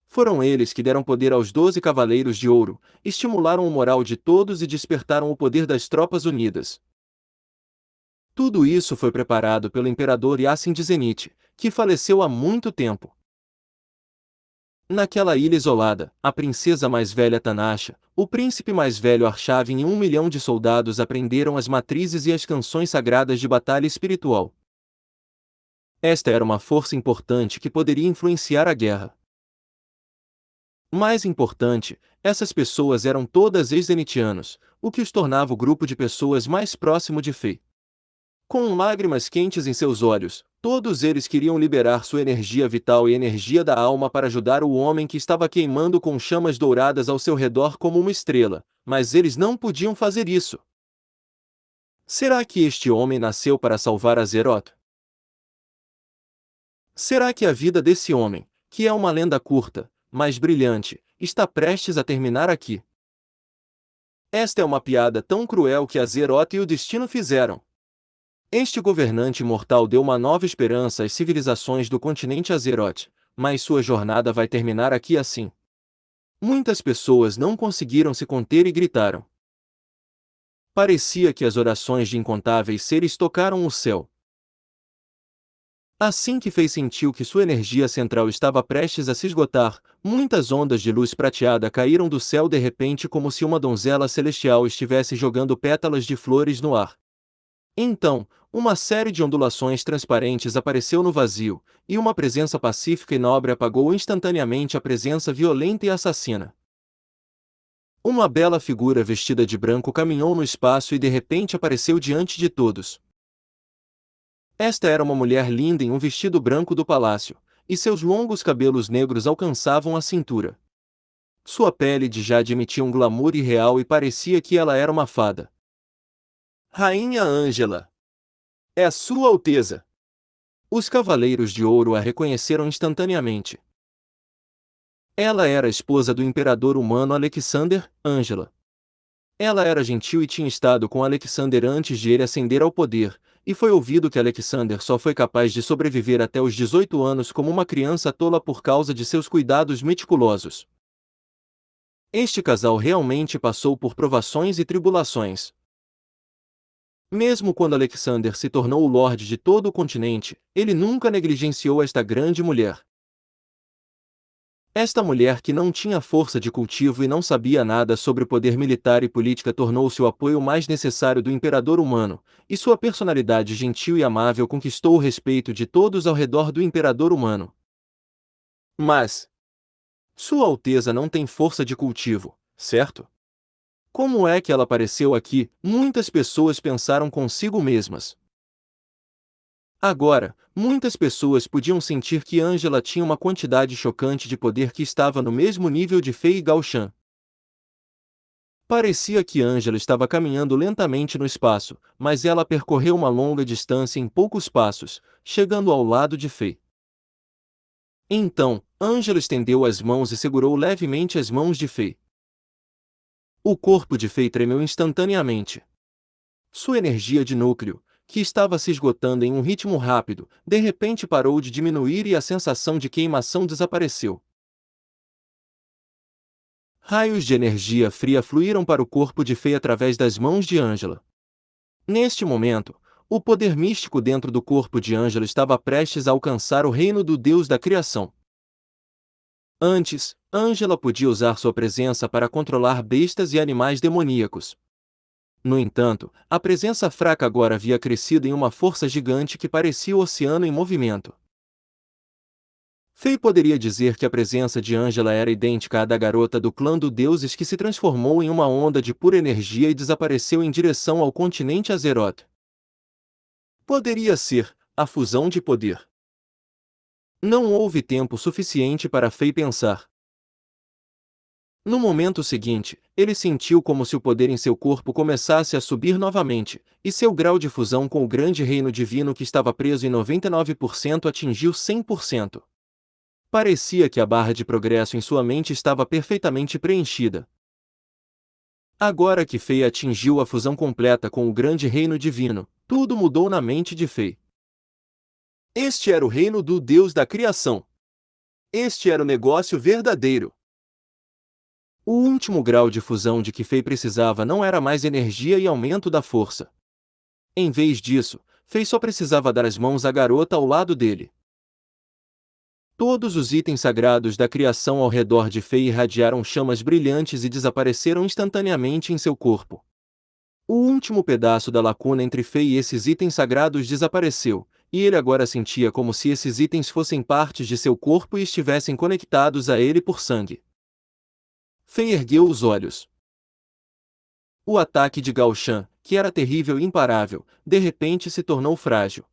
Foram eles que deram poder aos 12 Cavaleiros de Ouro, estimularam o moral de todos e despertaram o poder das tropas unidas. Tudo isso foi preparado pelo imperador Yasin de Zenith, que faleceu há muito tempo. Naquela ilha isolada, a princesa mais velha Tanasha, o príncipe mais velho Arshavin e 1 milhão de soldados aprenderam as matrizes e as canções sagradas de batalha espiritual. Esta era uma força importante que poderia influenciar a guerra. Mais importante, essas pessoas eram todas ex-zenitianos, o que os tornava o grupo de pessoas mais próximo de Fei. Com lágrimas quentes em seus olhos, todos eles queriam liberar sua energia vital e energia da alma para ajudar o homem que estava queimando com chamas douradas ao seu redor como uma estrela, mas eles não podiam fazer isso. Será que este homem nasceu para salvar Azeroth? Será que a vida desse homem, que é uma lenda curta, mas brilhante, está prestes a terminar aqui? Esta é uma piada tão cruel que Azeroth e o destino fizeram. Este governante mortal deu uma nova esperança às civilizações do continente Azeroth, mas sua jornada vai terminar aqui assim. Muitas pessoas não conseguiram se conter e gritaram. Parecia que as orações de incontáveis seres tocaram o céu. Assim que Fei sentiu que sua energia central estava prestes a se esgotar, muitas ondas de luz prateada caíram do céu de repente como se uma donzela celestial estivesse jogando pétalas de flores no ar. Então, uma série de ondulações transparentes apareceu no vazio, e uma presença pacífica e nobre apagou instantaneamente a presença violenta e assassina. Uma bela figura vestida de branco caminhou no espaço e de repente apareceu diante de todos. Esta era uma mulher linda em um vestido branco do palácio, e seus longos cabelos negros alcançavam a cintura. Sua pele de jade emitia um glamour irreal e parecia que ela era uma fada. Rainha Ângela! É Sua Alteza! Os cavaleiros de ouro a reconheceram instantaneamente. Ela era a esposa do imperador humano Alexander, Ângela. Ela era gentil e tinha estado com Alexander antes de ele ascender ao poder, e foi ouvido que Alexander só foi capaz de sobreviver até os 18 anos como uma criança tola por causa de seus cuidados meticulosos. Este casal realmente passou por provações e tribulações. Mesmo quando Alexander se tornou o Lorde de todo o continente, ele nunca negligenciou esta grande mulher. Esta mulher que não tinha força de cultivo e não sabia nada sobre poder militar e política tornou-se o apoio mais necessário do imperador humano, e sua personalidade gentil e amável conquistou o respeito de todos ao redor do imperador humano. Mas, Sua Alteza não tem força de cultivo, certo? Como é que ela apareceu aqui? Muitas pessoas pensaram consigo mesmas. Agora, muitas pessoas podiam sentir que Ângela tinha uma quantidade chocante de poder que estava no mesmo nível de Fei e Gao Shan. Parecia que Ângela estava caminhando lentamente no espaço, mas ela percorreu uma longa distância em poucos passos, chegando ao lado de Fei. Então, Ângela estendeu as mãos e segurou levemente as mãos de Fei. O corpo de Fei tremeu instantaneamente. Sua energia de núcleo, que estava se esgotando em um ritmo rápido, de repente parou de diminuir e a sensação de queimação desapareceu. Raios de energia fria fluíram para o corpo de Fei através das mãos de Ângela. Neste momento, o poder místico dentro do corpo de Ângela estava prestes a alcançar o reino do Deus da criação. Antes, Ângela podia usar sua presença para controlar bestas e animais demoníacos. No entanto, a presença fraca agora havia crescido em uma força gigante que parecia o oceano em movimento. Fei poderia dizer que a presença de Ângela era idêntica à da garota do clã dos deuses que se transformou em uma onda de pura energia e desapareceu em direção ao continente Azeroth. Poderia ser a fusão de poder. Não houve tempo suficiente para Fei pensar. No momento seguinte, ele sentiu como se o poder em seu corpo começasse a subir novamente, e seu grau de fusão com o grande reino divino que estava preso em 99% atingiu 100%. Parecia que a barra de progresso em sua mente estava perfeitamente preenchida. Agora que Fei atingiu a fusão completa com o grande reino divino, tudo mudou na mente de Fei. Este era o reino do Deus da criação. Este era o negócio verdadeiro. O último grau de fusão de que Fei precisava não era mais energia e aumento da força. Em vez disso, Fei só precisava dar as mãos à garota ao lado dele. Todos os itens sagrados da criação ao redor de Fei irradiaram chamas brilhantes e desapareceram instantaneamente em seu corpo. O último pedaço da lacuna entre Fei e esses itens sagrados desapareceu, e ele agora sentia como se esses itens fossem partes de seu corpo e estivessem conectados a ele por sangue. Fei ergueu os olhos. O ataque de Gao Shan, que era terrível e imparável, de repente se tornou frágil.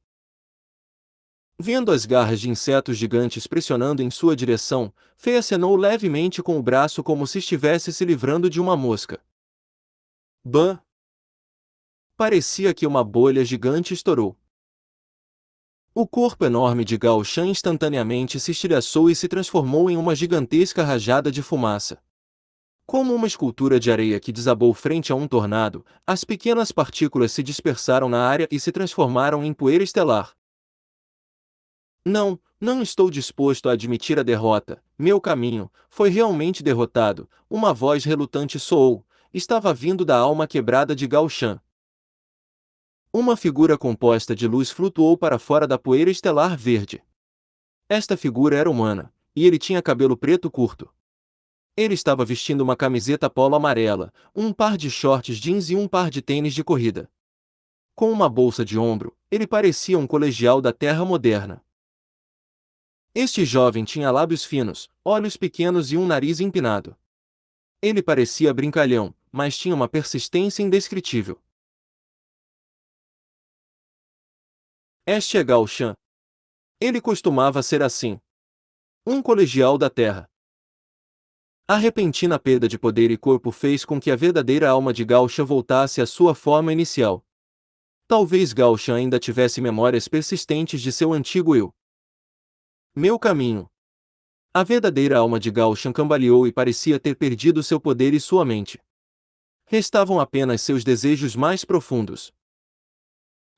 Vendo as garras de insetos gigantes pressionando em sua direção, Fei acenou levemente com o braço como se estivesse se livrando de uma mosca. Bã! Parecia que uma bolha gigante estourou. O corpo enorme de Gao Shan instantaneamente se estilhaçou e se transformou em uma gigantesca rajada de fumaça. Como uma escultura de areia que desabou frente a um tornado, as pequenas partículas se dispersaram na área e se transformaram em poeira estelar. Não, não estou disposto a admitir a derrota. Meu caminho foi realmente derrotado. Uma voz relutante soou. Estava vindo da alma quebrada de Gao Shan. Uma figura composta de luz flutuou para fora da poeira estelar verde. Esta figura era humana, e ele tinha cabelo preto curto. Ele estava vestindo uma camiseta polo amarela, um par de shorts jeans e um par de tênis de corrida. Com uma bolsa de ombro, ele parecia um colegial da Terra moderna. Este jovem tinha lábios finos, olhos pequenos e um nariz empinado. Ele parecia brincalhão, mas tinha uma persistência indescritível. Este é Gao Shan. Ele costumava ser assim. Um colegial da Terra. A repentina perda de poder e corpo fez com que a verdadeira alma de Gao Shan voltasse à sua forma inicial. Talvez Gao Shan ainda tivesse memórias persistentes de seu antigo eu. Meu caminho. A verdadeira alma de Gao Shan cambaleou e parecia ter perdido seu poder e sua mente. Restavam apenas seus desejos mais profundos.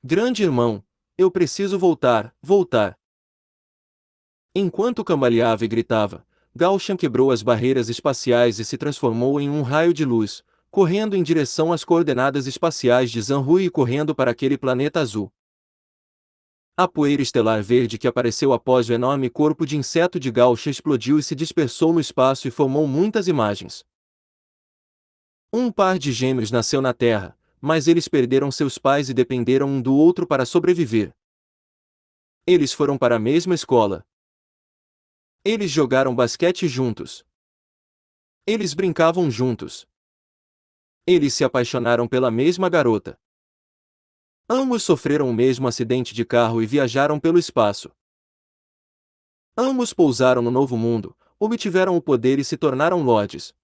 Grande irmão, eu preciso voltar, voltar. Enquanto cambaleava e gritava, Gao Shan quebrou as barreiras espaciais e se transformou em um raio de luz, correndo em direção às coordenadas espaciais de Zanhui e correndo para aquele planeta azul. A poeira estelar verde que apareceu após o enorme corpo de inseto de Gao Shan explodiu e se dispersou no espaço e formou muitas imagens. Um par de gêmeos nasceu na Terra, mas eles perderam seus pais e dependeram um do outro para sobreviver. Eles foram para a mesma escola. Eles jogaram basquete juntos. Eles brincavam juntos. Eles se apaixonaram pela mesma garota. Ambos sofreram o mesmo acidente de carro e viajaram pelo espaço. Ambos pousaram no Novo Mundo, obtiveram o poder e se tornaram lordes.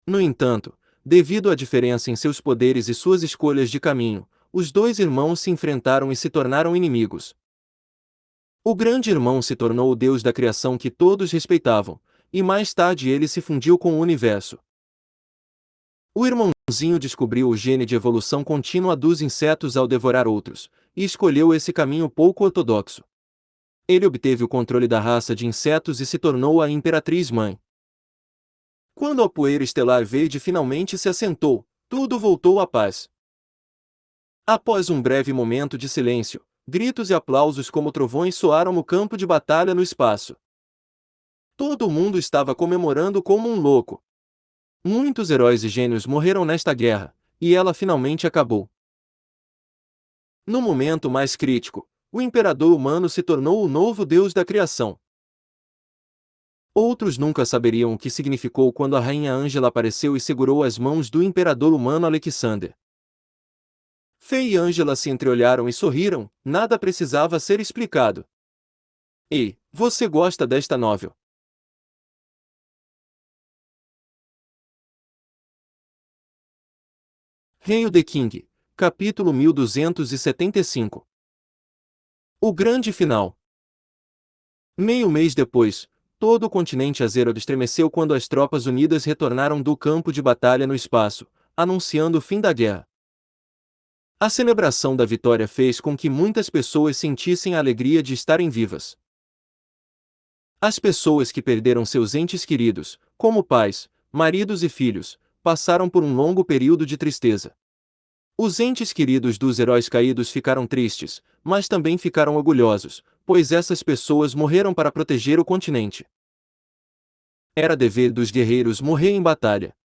No entanto, devido à diferença em seus poderes e suas escolhas de caminho, os dois irmãos se enfrentaram e se tornaram inimigos. O grande irmão se tornou o deus da criação que todos respeitavam, e mais tarde ele se fundiu com o universo. O irmãozinho descobriu o gene de evolução contínua dos insetos ao devorar outros, e escolheu esse caminho pouco ortodoxo. Ele obteve o controle da raça de insetos e se tornou a Imperatriz-Mãe. Quando a poeira estelar verde finalmente se assentou, tudo voltou à paz. Após um breve momento de silêncio, gritos e aplausos como trovões soaram no campo de batalha no espaço. Todo mundo estava comemorando como um louco. Muitos heróis e gênios morreram nesta guerra, e ela finalmente acabou. No momento mais crítico, o imperador humano se tornou o novo deus da criação. Outros nunca saberiam o que significou quando a rainha Ângela apareceu e segurou as mãos do imperador humano Alexander. Fei e Ângela se entreolharam e sorriram, nada precisava ser explicado. Ei, você gosta desta novel? Hail the King, capítulo 1275. O grande final. Meio mês depois, todo o continente Azeroth estremeceu quando as tropas unidas retornaram do campo de batalha no espaço, anunciando o fim da guerra. A celebração da vitória fez com que muitas pessoas sentissem a alegria de estarem vivas. As pessoas que perderam seus entes queridos, como pais, maridos e filhos, passaram por um longo período de tristeza. Os entes queridos dos heróis caídos ficaram tristes, mas também ficaram orgulhosos, pois essas pessoas morreram para proteger o continente. Era dever dos guerreiros morrer em batalha.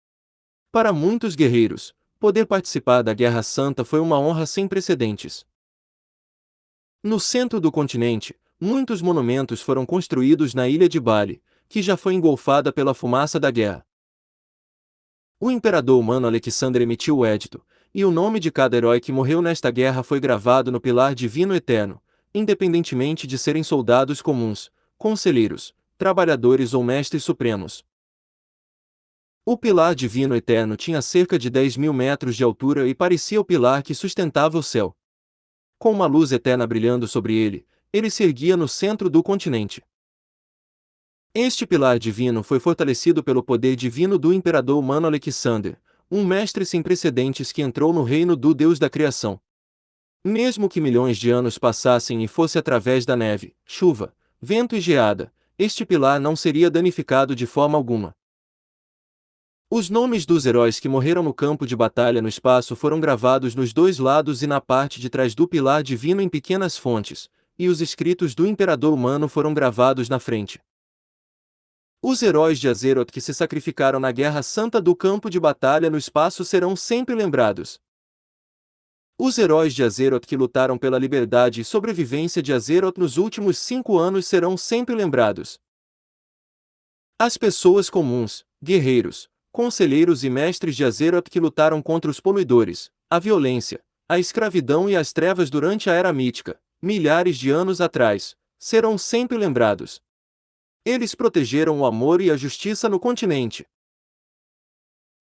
Para muitos guerreiros, poder participar da Guerra Santa foi uma honra sem precedentes. No centro do continente, muitos monumentos foram construídos na ilha de Bali, que já foi engolfada pela fumaça da guerra. O imperador humano Alexander emitiu o edito, e o nome de cada herói que morreu nesta guerra foi gravado no pilar divino eterno, independentemente de serem soldados comuns, conselheiros, trabalhadores ou mestres supremos. O pilar divino eterno tinha cerca de 10.000 metros de altura e parecia o pilar que sustentava o céu. Com uma luz eterna brilhando sobre ele, ele se erguia no centro do continente. Este pilar divino foi fortalecido pelo poder divino do imperador humano Alexander, um mestre sem precedentes que entrou no reino do Deus da criação. Mesmo que milhões de anos passassem e fosse através da neve, chuva, vento e geada, este pilar não seria danificado de forma alguma. Os nomes dos heróis que morreram no campo de batalha no espaço foram gravados nos dois lados e na parte de trás do pilar divino em pequenas fontes, e os escritos do imperador humano foram gravados na frente. Os heróis de Azeroth que se sacrificaram na Guerra Santa do campo de batalha no espaço serão sempre lembrados. Os heróis de Azeroth que lutaram pela liberdade e sobrevivência de Azeroth nos últimos 5 anos serão sempre lembrados. As pessoas comuns, guerreiros, conselheiros e mestres de Azeroth que lutaram contra os poluidores, a violência, a escravidão e as trevas durante a Era Mítica, milhares de anos atrás, serão sempre lembrados. Eles protegeram o amor e a justiça no continente.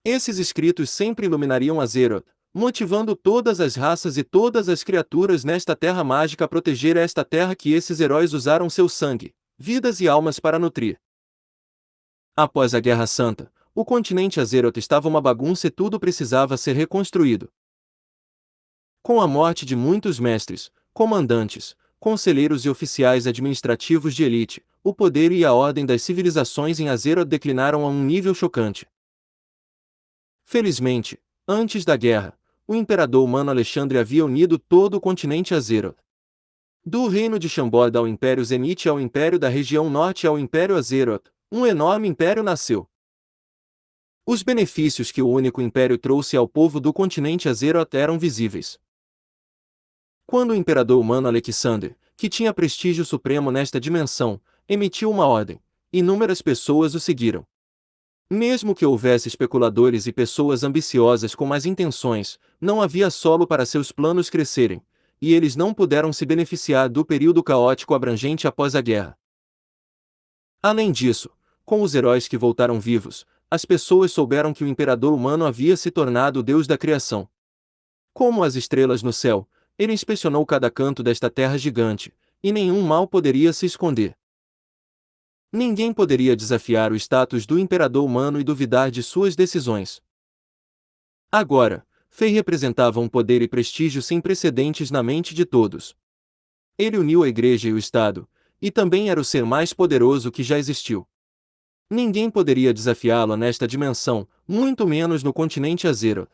Esses escritos sempre iluminariam Azeroth, motivando todas as raças e todas as criaturas nesta terra mágica a proteger esta terra que esses heróis usaram seu sangue, vidas e almas para nutrir. Após a Guerra Santa, o continente Azeroth estava uma bagunça e tudo precisava ser reconstruído. Com a morte de muitos mestres, comandantes, conselheiros e oficiais administrativos de elite, o poder e a ordem das civilizações em Azeroth declinaram a um nível chocante. Felizmente, antes da guerra, o imperador humano Alexandre havia unido todo o continente Azeroth. Do reino de Shambod ao Império Zenith ao Império da região norte ao Império Azeroth, um enorme império nasceu. Os benefícios que o único império trouxe ao povo do continente Azeroth eram visíveis. Quando o imperador humano Alexander, que tinha prestígio supremo nesta dimensão, emitiu uma ordem, inúmeras pessoas o seguiram. Mesmo que houvesse especuladores e pessoas ambiciosas com más intenções, não havia solo para seus planos crescerem, e eles não puderam se beneficiar do período caótico abrangente após a guerra. Além disso, com os heróis que voltaram vivos, as pessoas souberam que o imperador humano havia se tornado o Deus da criação. Como as estrelas no céu, ele inspecionou cada canto desta terra gigante, e nenhum mal poderia se esconder. Ninguém poderia desafiar o status do imperador humano e duvidar de suas decisões. Agora, Fei representava um poder e prestígio sem precedentes na mente de todos. Ele uniu a Igreja e o Estado, e também era o ser mais poderoso que já existiu. Ninguém poderia desafiá-lo nesta dimensão, muito menos no continente Azeroth.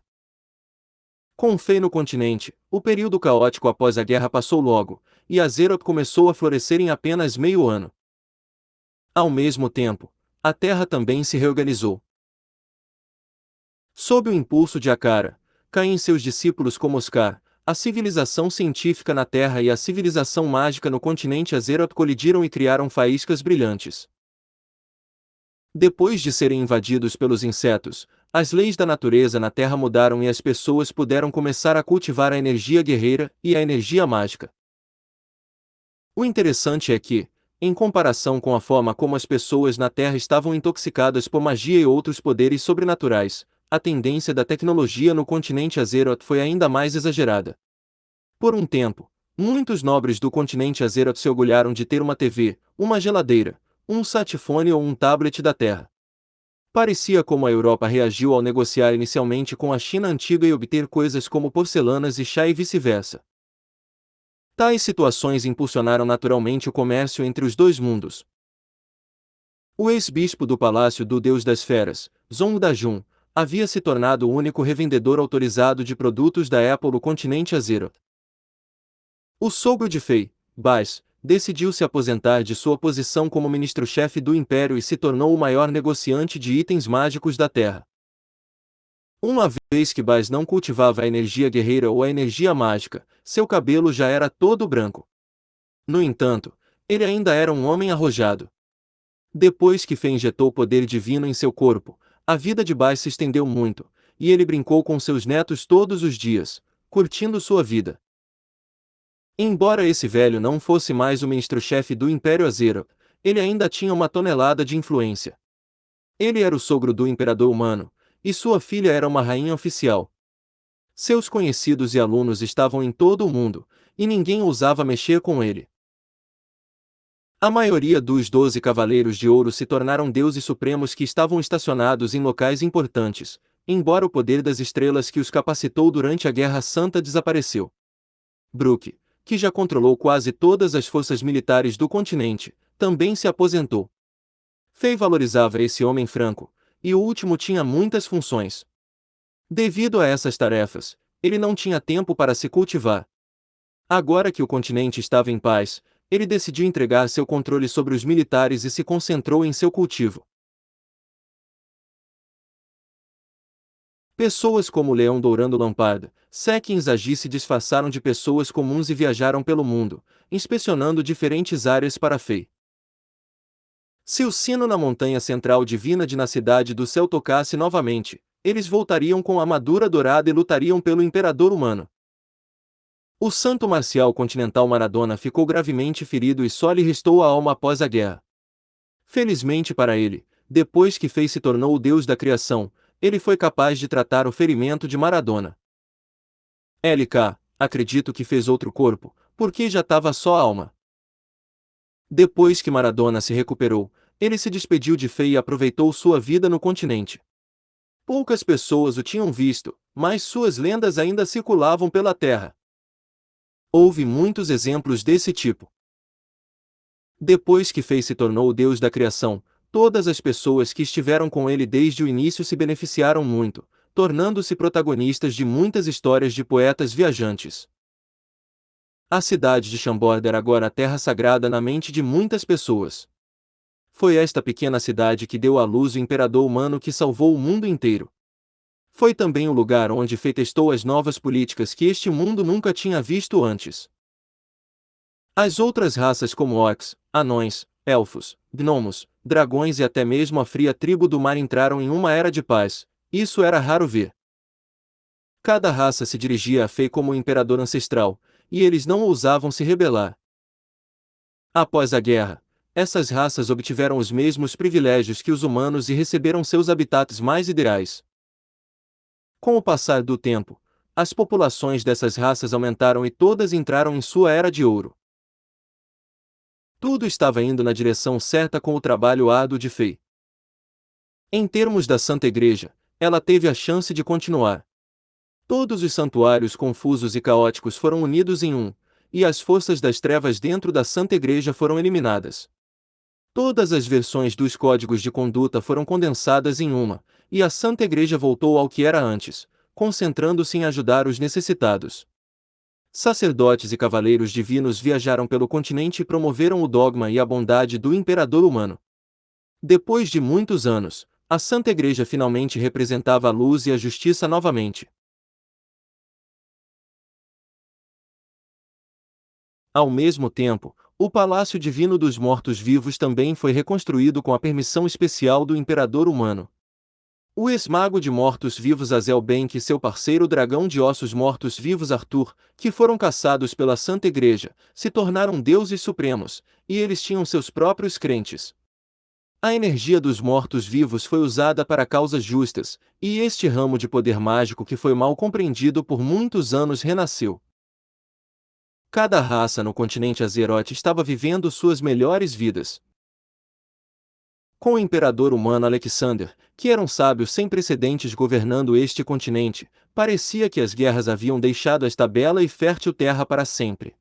Com Fei no continente, o período caótico após a guerra passou logo, e Azeroth começou a florescer em apenas meio ano. Ao mesmo tempo, a Terra também se reorganizou. Sob o impulso de Akara, Caim e seus discípulos como Oscar, a civilização científica na Terra e a civilização mágica no continente Azeroth colidiram e criaram faíscas brilhantes. Depois de serem invadidos pelos insetos, as leis da natureza na Terra mudaram e as pessoas puderam começar a cultivar a energia guerreira e a energia mágica. O interessante é que, em comparação com a forma como as pessoas na Terra estavam intoxicadas por magia e outros poderes sobrenaturais, a tendência da tecnologia no continente Azeroth foi ainda mais exagerada. Por um tempo, muitos nobres do continente Azeroth se orgulharam de ter uma TV, uma geladeira, um smartphone ou um tablet da Terra. Parecia como a Europa reagiu ao negociar inicialmente com a China antiga e obter coisas como porcelanas e chá e vice-versa. Tais situações impulsionaram naturalmente o comércio entre os dois mundos. O ex-bispo do Palácio do Deus das Feras, Zong Dajun, havia se tornado o único revendedor autorizado de produtos da Apple no continente Azeroth. O sogro de Fei, Bas, decidiu se aposentar de sua posição como ministro-chefe do Império e se tornou o maior negociante de itens mágicos da Terra. Uma vez que Bas não cultivava a energia guerreira ou a energia mágica, seu cabelo já era todo branco. No entanto, ele ainda era um homem arrojado. Depois que Fei injetou poder divino em seu corpo, A vida de Bai se estendeu muito, e ele brincou com seus netos todos os dias, curtindo sua vida. Embora esse velho não fosse mais o ministro-chefe do Império Azero, ele ainda tinha uma tonelada de influência. Ele era o sogro do imperador humano, e sua filha era uma rainha oficial. Seus conhecidos e alunos estavam em todo o mundo, e ninguém ousava mexer com ele. A maioria dos 12 Cavaleiros de Ouro se tornaram deuses supremos que estavam estacionados em locais importantes, embora o poder das estrelas que os capacitou durante a Guerra Santa desapareceu. Brook, que já controlou quase todas as forças militares do continente, também se aposentou. Fei valorizava esse homem franco, e o último tinha muitas funções. Devido a essas tarefas, ele não tinha tempo para se cultivar. Agora que o continente estava em paz, ele decidiu entregar seu controle sobre os militares e se concentrou em seu cultivo. Pessoas como Leão Dourando Lamparda, Sek e Inzaghi se disfarçaram de pessoas comuns e viajaram pelo mundo, inspecionando diferentes áreas para Fei. Se o sino na montanha central divina de na cidade do céu tocasse novamente, eles voltariam com a armadura dourada e lutariam pelo imperador humano. O santo marcial continental Maradona ficou gravemente ferido e só lhe restou a alma após a guerra. Felizmente para ele, depois que Fei se tornou o deus da criação, ele foi capaz de tratar o ferimento de Maradona. LK, acredito que fez outro corpo, porque já estava só a alma. Depois que Maradona se recuperou, ele se despediu de Fei e aproveitou sua vida no continente. Poucas pessoas o tinham visto, mas suas lendas ainda circulavam pela terra. Houve muitos exemplos desse tipo. Depois que Fei se tornou o deus da criação, todas as pessoas que estiveram com ele desde o início se beneficiaram muito, tornando-se protagonistas de muitas histórias de poetas viajantes. A cidade de Chambord era agora a terra sagrada na mente de muitas pessoas. Foi esta pequena cidade que deu à luz o imperador humano que salvou o mundo inteiro. Foi também o lugar onde Fei testou as novas políticas que este mundo nunca tinha visto antes. As outras raças como orcs, anões, elfos, gnomos, dragões e até mesmo a fria tribo do mar entraram em uma era de paz. Isso era raro ver. Cada raça se dirigia a Fei como o imperador ancestral, e eles não ousavam se rebelar. Após a guerra, essas raças obtiveram os mesmos privilégios que os humanos e receberam seus habitats mais ideais. Com o passar do tempo, as populações dessas raças aumentaram e todas entraram em sua era de ouro. Tudo estava indo na direção certa com o trabalho árduo de Fei. Em termos da Santa Igreja, ela teve a chance de continuar. Todos os santuários confusos e caóticos foram unidos em um, e as forças das trevas dentro da Santa Igreja foram eliminadas. Todas as versões dos códigos de conduta foram condensadas em uma, e a Santa Igreja voltou ao que era antes, concentrando-se em ajudar os necessitados. Sacerdotes e cavaleiros divinos viajaram pelo continente e promoveram o dogma e a bondade do imperador humano. Depois de muitos anos, a Santa Igreja finalmente representava a luz e a justiça novamente. Ao mesmo tempo, o Palácio Divino dos Mortos-Vivos também foi reconstruído com a permissão especial do imperador humano. O ex-mago de mortos-vivos Azel Bank e seu parceiro dragão de ossos mortos-vivos Arthur, que foram caçados pela Santa Igreja, se tornaram deuses supremos, e eles tinham seus próprios crentes. A energia dos mortos-vivos foi usada para causas justas, e este ramo de poder mágico que foi mal compreendido por muitos anos renasceu. Cada raça no continente Azeroth estava vivendo suas melhores vidas. Com o imperador humano Alexander, que era um sábio sem precedentes governando este continente, parecia que as guerras haviam deixado esta bela e fértil terra para sempre.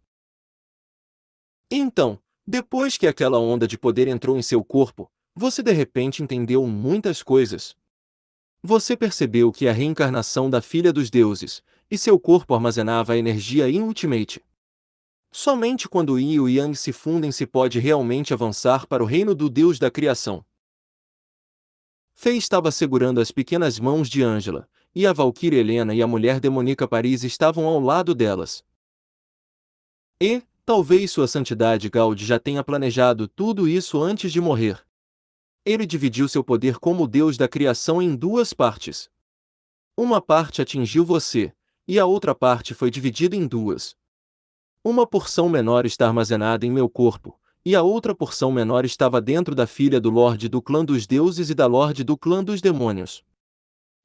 Então, depois que aquela onda de poder entrou em seu corpo, você de repente entendeu muitas coisas. Você percebeu que a reencarnação da filha dos deuses, e seu corpo armazenava a energia in Ultimate. Somente quando o Yin e o Yang se fundem se pode realmente avançar para o reino do Deus da criação. Fei estava segurando as pequenas mãos de Angela, e a Valquíria Helena e a mulher demoníaca Paris estavam ao lado delas. E, talvez sua santidade Gaud já tenha planejado tudo isso antes de morrer. Ele dividiu seu poder como Deus da criação em duas partes. Uma parte atingiu você, e a outra parte foi dividida em duas. Uma porção menor está armazenada em meu corpo, e a outra porção menor estava dentro da filha do Lorde do clã dos deuses e da Lorde do clã dos demônios.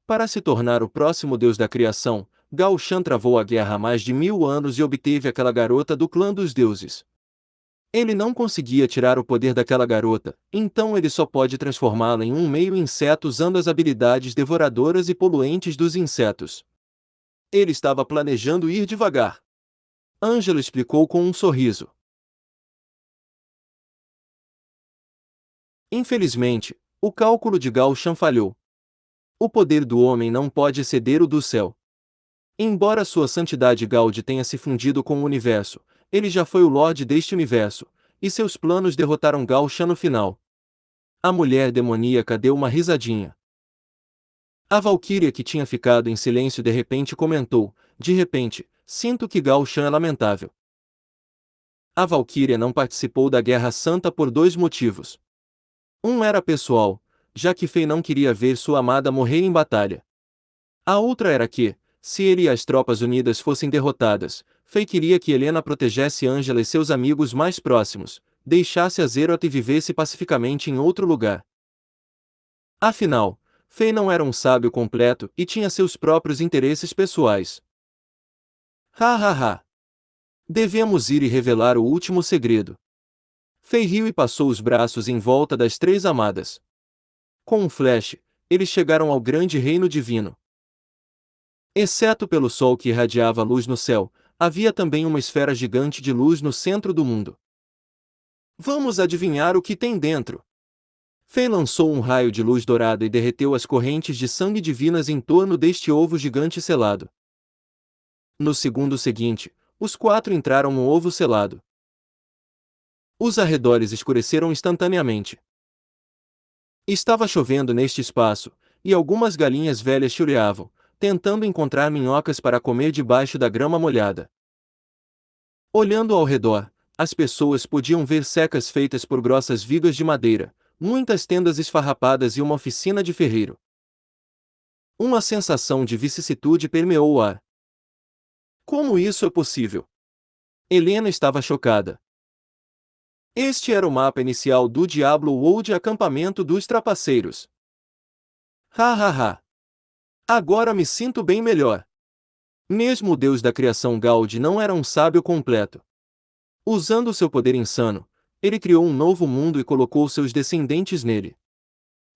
Para se tornar o próximo deus da criação, Gao Shan travou a guerra há mais de 1000 anos e obteve aquela garota do clã dos deuses. Ele não conseguia tirar o poder daquela garota, então ele só pode transformá-la em um meio inseto usando as habilidades devoradoras e poluentes dos insetos. Ele estava planejando ir devagar. Ângelo explicou com um sorriso. Infelizmente, o cálculo de Gao Shan falhou. O poder do homem não pode exceder o do céu. Embora sua santidade Gaudi tenha se fundido com o universo, ele já foi o Lorde deste universo, e seus planos derrotaram Gao Shan no final. A mulher demoníaca deu uma risadinha. A Valquíria, que tinha ficado em silêncio, de repente comentou: de repente, sinto que Gao Shan é lamentável. A Valquíria não participou da Guerra Santa por dois motivos. Um era pessoal, já que Fei não queria ver sua amada morrer em batalha. A outra era que, se ele e as tropas unidas fossem derrotadas, Fei queria que Helena protegesse Ângela e seus amigos mais próximos, deixasse Azeroth e vivesse pacificamente em outro lugar. Afinal, Fei não era um sábio completo e tinha seus próprios interesses pessoais. Ha ha ha! Devemos ir e revelar o último segredo. Fei riu e passou os braços em volta das três amadas. Com um flash, eles chegaram ao grande reino divino. Exceto pelo sol que irradiava luz no céu, havia também uma esfera gigante de luz no centro do mundo. Vamos adivinhar o que tem dentro. Fei lançou um raio de luz dourada e derreteu as correntes de sangue divinas em torno deste ovo gigante selado. No segundo seguinte, os quatro entraram no ovo selado. Os arredores escureceram instantaneamente. Estava chovendo neste espaço, e algumas galinhas velhas chiureavam, tentando encontrar minhocas para comer debaixo da grama molhada. Olhando ao redor, as pessoas podiam ver secas feitas por grossas vigas de madeira, muitas tendas esfarrapadas e uma oficina de ferreiro. Uma sensação de vicissitude permeou o ar. Como isso é possível? Helena estava chocada. Este era o mapa inicial do Diablo World, acampamento dos trapaceiros. Ha ha ha! Agora me sinto bem melhor. Mesmo o deus da criação Gaudi não era um sábio completo. Usando seu poder insano, ele criou um novo mundo e colocou seus descendentes nele.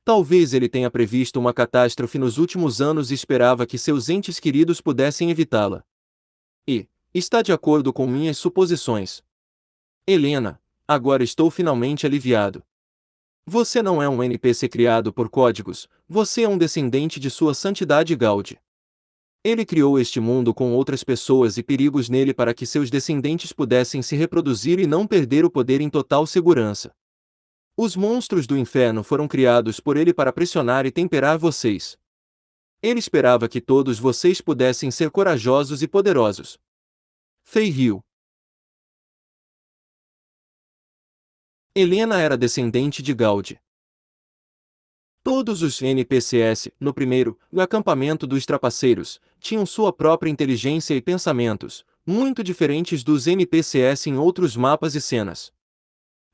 Talvez ele tenha previsto uma catástrofe nos últimos anos e esperava que seus entes queridos pudessem evitá-la. E, está de acordo com minhas suposições. Helena, agora estou finalmente aliviado. Você não é um NPC criado por códigos, você é um descendente de sua santidade Gaudi. Ele criou este mundo com outras pessoas e perigos nele para que seus descendentes pudessem se reproduzir e não perder o poder em total segurança. Os monstros do inferno foram criados por ele para pressionar e temperar vocês. Ele esperava que todos vocês pudessem ser corajosos e poderosos. Fei riu. Helena era descendente de Gaudi. Todos os NPCs, no primeiro, o acampamento dos trapaceiros, tinham sua própria inteligência e pensamentos, muito diferentes dos NPCs em outros mapas e cenas.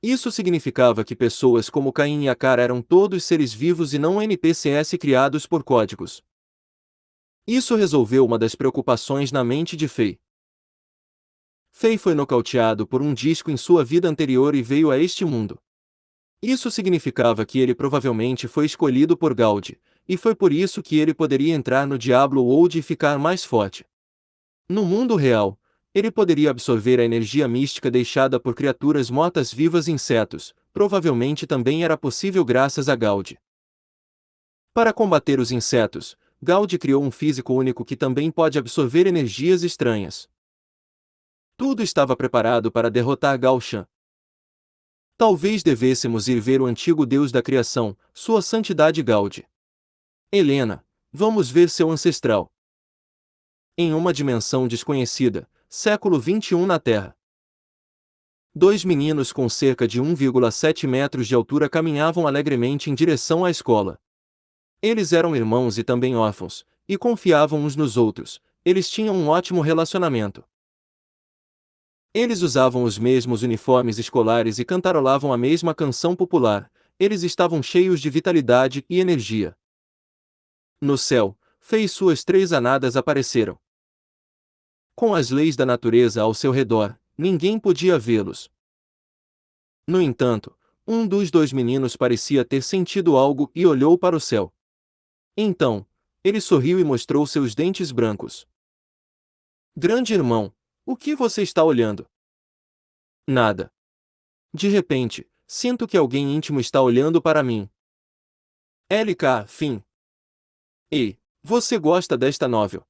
Isso significava que pessoas como Caim e Akar eram todos seres vivos e não NPCs criados por códigos. Isso resolveu uma das preocupações na mente de Fei. Fei foi nocauteado por um disco em sua vida anterior e veio a este mundo. Isso significava que ele provavelmente foi escolhido por Gaudi, e foi por isso que ele poderia entrar no Diablo World e ficar mais forte. No mundo real, ele poderia absorver a energia mística deixada por criaturas mortas-vivas e insetos, provavelmente também era possível graças a Gaudi. Para combater os insetos, Gaudi criou um físico único que também pode absorver energias estranhas. Tudo estava preparado para derrotar Gao Shan. Talvez devêssemos ir ver o antigo deus da criação, sua santidade Gaudi. Helena, vamos ver seu ancestral. Em uma dimensão desconhecida, século 21 na Terra. Dois meninos com cerca de 1,7 metros de altura caminhavam alegremente em direção à escola. Eles eram irmãos e também órfãos, e confiavam uns nos outros. Eles tinham um ótimo relacionamento. Eles usavam os mesmos uniformes escolares e cantarolavam a mesma canção popular. Eles estavam cheios de vitalidade e energia. No céu, fez suas três anadas apareceram. Com as leis da natureza ao seu redor, ninguém podia vê-los. No entanto, um dos dois meninos parecia ter sentido algo e olhou para o céu. Então, ele sorriu e mostrou seus dentes brancos. Grande irmão, o que você está olhando? Nada. De repente, sinto que alguém íntimo está olhando para mim. LK, fim. Ei, você gosta desta novel?